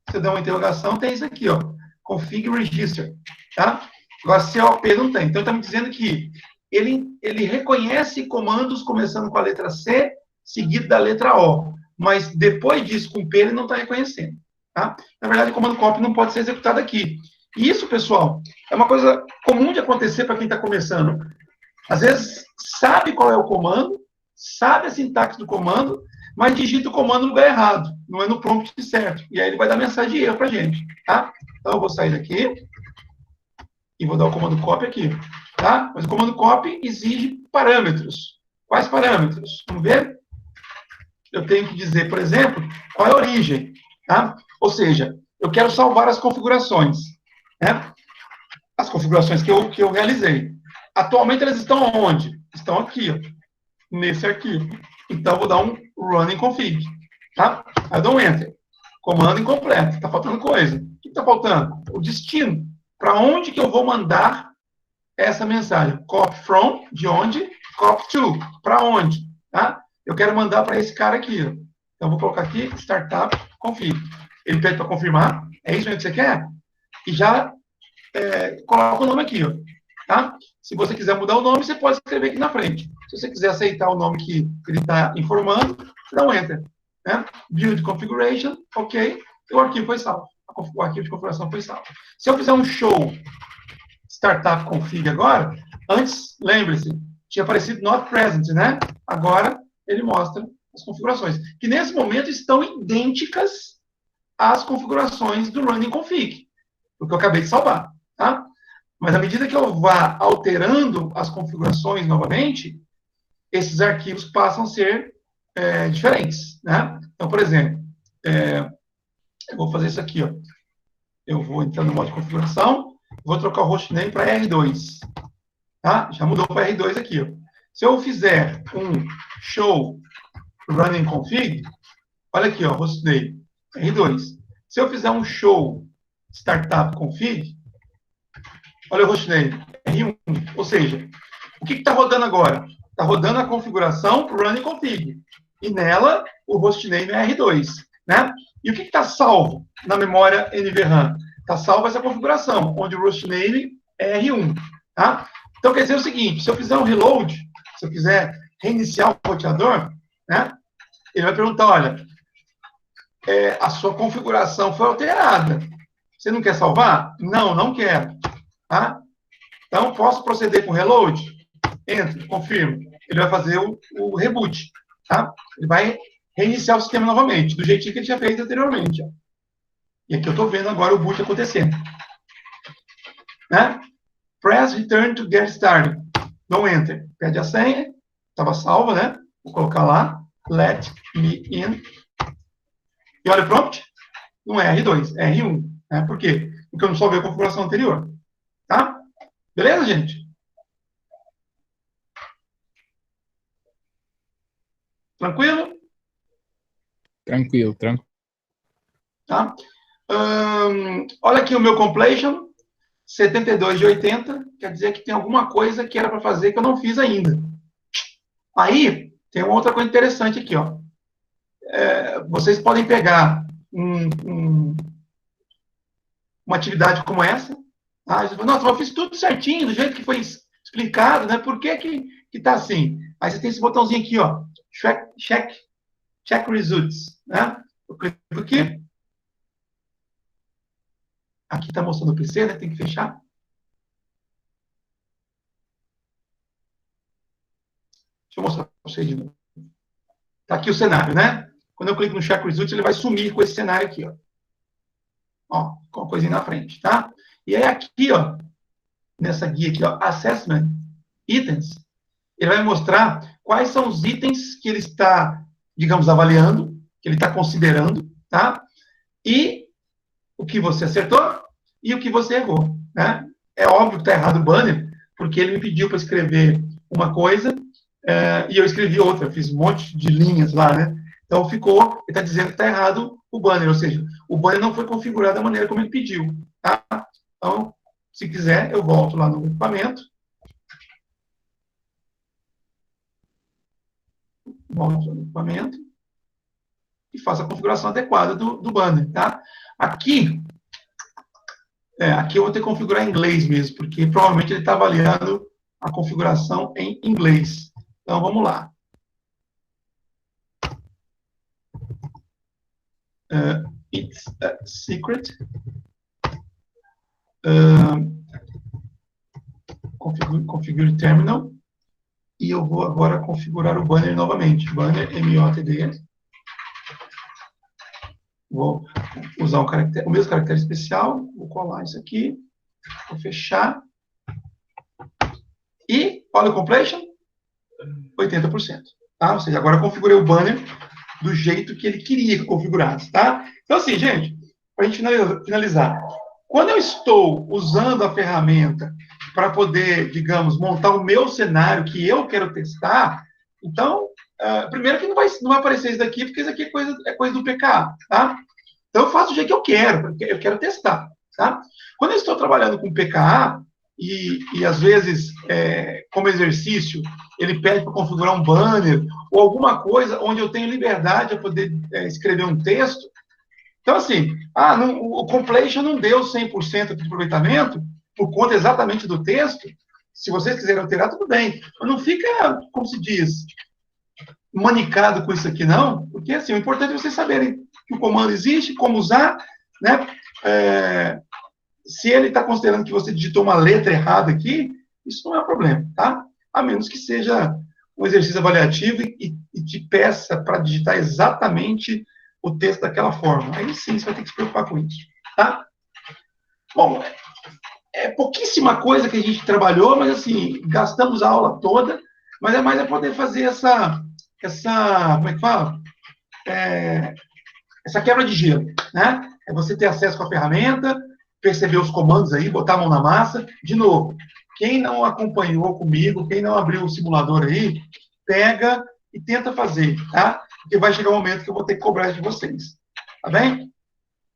você dá uma interrogação, tem isso aqui, ó, config register. Tá? Agora, COP não tem. Então, está me dizendo que ele reconhece comandos começando com a letra C, seguido da letra O. Mas depois disso, com P, ele não está reconhecendo. Tá? Na verdade, o comando copy não pode ser executado aqui. E isso, pessoal, é uma coisa comum de acontecer para quem está começando. Às vezes, sabe qual é o comando, sabe a sintaxe do comando, mas digita o comando no lugar errado, não é no prompt certo. E aí ele vai dar mensagem de erro para a gente. Tá? Então, eu vou sair daqui e vou dar o comando copy aqui. Tá? Mas o comando copy exige parâmetros. Quais parâmetros? Vamos ver? Eu tenho que dizer, por exemplo, qual é a origem. Tá? Ou seja, eu quero salvar as configurações. Né? As configurações que eu realizei. Atualmente, elas estão onde? Estão aqui, ó, nesse arquivo. Então, eu vou dar um running config. Tá? Aí eu dou um enter. Comando incompleto. Está faltando coisa. O que está faltando? O destino. Para onde que eu vou mandar essa mensagem? Copy from, de onde? Copy to, para onde? Tá? Eu quero mandar para esse cara aqui. Ó. Então, vou colocar aqui, startup config. Ele pede para confirmar. É isso mesmo que você quer? E já coloca o nome aqui. Ó. Tá? Se você quiser mudar o nome, você pode escrever aqui na frente. Se você quiser aceitar o nome que ele está informando, você dá um enter. Né? Build configuration, ok. E o arquivo foi salvo. O arquivo de configuração foi salvo. Se eu fizer um show startup config agora, antes, lembre-se, tinha aparecido not present, né? Agora, ele mostra as configurações, que nesse momento estão idênticas às configurações do running config, porque eu acabei de salvar, tá? Mas à medida que eu vá alterando as configurações novamente, esses arquivos passam a ser diferentes, né? Então, por exemplo, eu vou fazer isso aqui, ó. Eu vou entrar no modo de configuração, vou trocar o hostname para R2. Tá? Já mudou para R2 aqui, ó. Se eu fizer um show running config, olha aqui, ó, hostname, R2. Se eu fizer um show startup config, olha o hostname, R1. Ou seja, o que está rodando agora? Está rodando a configuração para o running config. E nela, o hostname é R2. Né? E o que está salvo na memória NVRAM? Está salvo essa configuração, onde o hostname é R1. Tá? Então, quer dizer o seguinte, se eu fizer um reload, se eu quiser reiniciar o roteador, né, ele vai perguntar, olha, a sua configuração foi alterada. Você não quer salvar? Não, não quero. Tá? Então, posso proceder com reload? Entra, confirma. Ele vai fazer o reboot. Tá? Ele vai reiniciar o sistema novamente, do jeitinho que ele tinha feito anteriormente. Ó. E aqui eu estou vendo agora o boot acontecendo. Né? Press return to get started. Dou enter. Pede a senha. Estava salva, né? Vou colocar lá. Let me in. E olha o prompt. Não é R2, é R1. Né? Por quê? Porque eu não salvei a configuração anterior. Tá? Beleza, gente? Tranquilo? Tranquilo. Tá? Olha aqui o meu completion. 72 de 80. Quer dizer que tem alguma coisa que era para fazer que eu não fiz ainda. Aí, tem uma outra coisa interessante aqui. Ó. Vocês podem pegar uma atividade como essa. Tá? Você fala, nossa, eu fiz tudo certinho, do jeito que foi explicado, né? Por que está assim? Aí você tem esse botãozinho aqui, ó. Check results. Né? Eu clico aqui. Aqui está mostrando o PC, né? Tem que fechar. Deixa eu mostrar para vocês de novo. Está aqui o cenário, né? Quando eu clico no Check Results, ele vai sumir com esse cenário aqui, ó. Ó, com uma coisinha na frente, tá? E aí aqui, ó, nessa guia aqui, ó, Assessment Items, ele vai mostrar quais são os itens que ele está, digamos, avaliando, que ele está considerando, tá? E o que você acertou e o que você errou, né? É óbvio que está errado o banner, porque ele me pediu para escrever uma coisa e eu escrevi outra, fiz um monte de linhas lá, né? Então ficou, ele está dizendo que está errado o banner, ou seja, o banner não foi configurado da maneira como ele pediu, tá? Então, se quiser, eu volto lá no equipamento. Volto no equipamento e faço a configuração adequada do banner, tá? Aqui eu vou ter que configurar em inglês mesmo, porque provavelmente ele está avaliando a configuração em inglês. Então, vamos lá. It's a secret. Configure terminal. E eu vou agora configurar o banner novamente. Banner, MOTD. Vou usar o mesmo caractere especial. Vou colar isso aqui. Vou fechar. E, olha o completion. 80%. Tá? Ou seja, agora eu configurei o banner do jeito que ele queria que configurasse. Tá? Então, assim, gente, para a gente finalizar. Quando eu estou usando a ferramenta para poder, digamos, montar o meu cenário que eu quero testar, então, primeiro que não vai aparecer isso daqui, porque isso aqui é coisa do PKA, tá? Então, eu faço do jeito que eu quero, porque eu quero testar, tá? Quando eu estou trabalhando com PKA, e às vezes, como exercício, ele pede para configurar um banner, ou alguma coisa onde eu tenho liberdade para poder escrever um texto. Então, assim, o completion não deu 100% de aproveitamento por conta exatamente do texto. Se vocês quiserem alterar, tudo bem. Mas não fica, como se diz, manicado com isso aqui, não. Porque, assim, o importante é vocês saberem que o comando existe, como usar, né? Se ele está considerando que você digitou uma letra errada aqui, isso não é um problema, tá? A menos que seja um exercício avaliativo e te peça para digitar exatamente o texto daquela forma. Aí sim, você vai ter que se preocupar com isso, tá? Bom, é pouquíssima coisa que a gente trabalhou, mas assim, gastamos a aula toda, mas é mais poder fazer essa como é que fala? Essa quebra de gelo, né? É você ter acesso com a ferramenta, perceber os comandos aí, botar a mão na massa. De novo, quem não acompanhou comigo, quem não abriu o simulador aí, pega e tenta fazer, tá? Porque vai chegar um momento que eu vou ter que cobrar de vocês. Tá bem?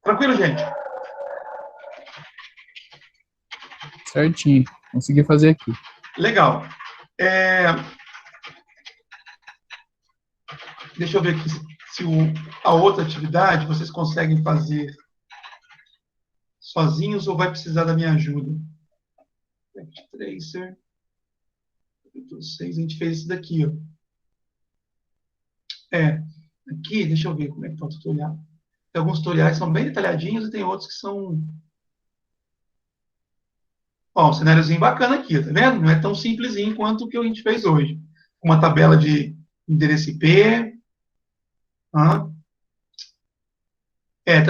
Tranquilo, gente? Certinho. Consegui fazer aqui. Legal. Deixa eu ver aqui se a outra atividade vocês conseguem fazer sozinhos ou vai precisar da minha ajuda. Tracer. 6, a gente fez isso daqui, ó. Aqui, deixa eu ver como é que está o tutorial. Tem alguns tutoriais que são bem detalhadinhos e tem outros que são... Ó, um cenáriozinho bacana aqui, tá vendo? Não é tão simplesinho quanto o que a gente fez hoje. Uma tabela de endereço IP. Tá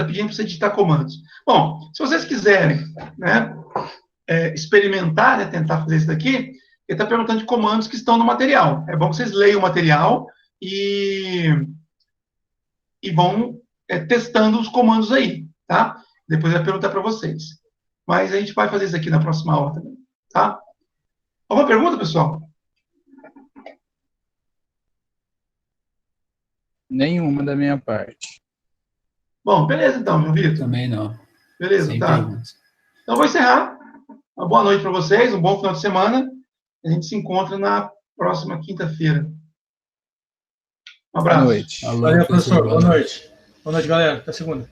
pedindo para você digitar comandos. Bom, se vocês quiserem, né, experimentar, né, tentar fazer isso daqui, ele está perguntando de comandos que estão no material. É bom que vocês leiam o material e vão testando os comandos aí, tá? Depois eu vou perguntar para vocês. Mas a gente vai fazer isso aqui na próxima aula também, tá? Alguma pergunta, pessoal? Nenhuma da minha parte. Bom, beleza então, João Vitor. Também não. Beleza, Sem tá. perguntas. Então, vou encerrar. Uma boa noite para vocês, um bom final de semana. A gente se encontra na próxima quinta-feira. Um abraço. Boa noite. Alô, Valeu, professor. Boa noite. noite. Boa noite, galera. Até segunda.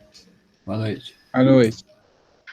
Boa noite. Boa noite.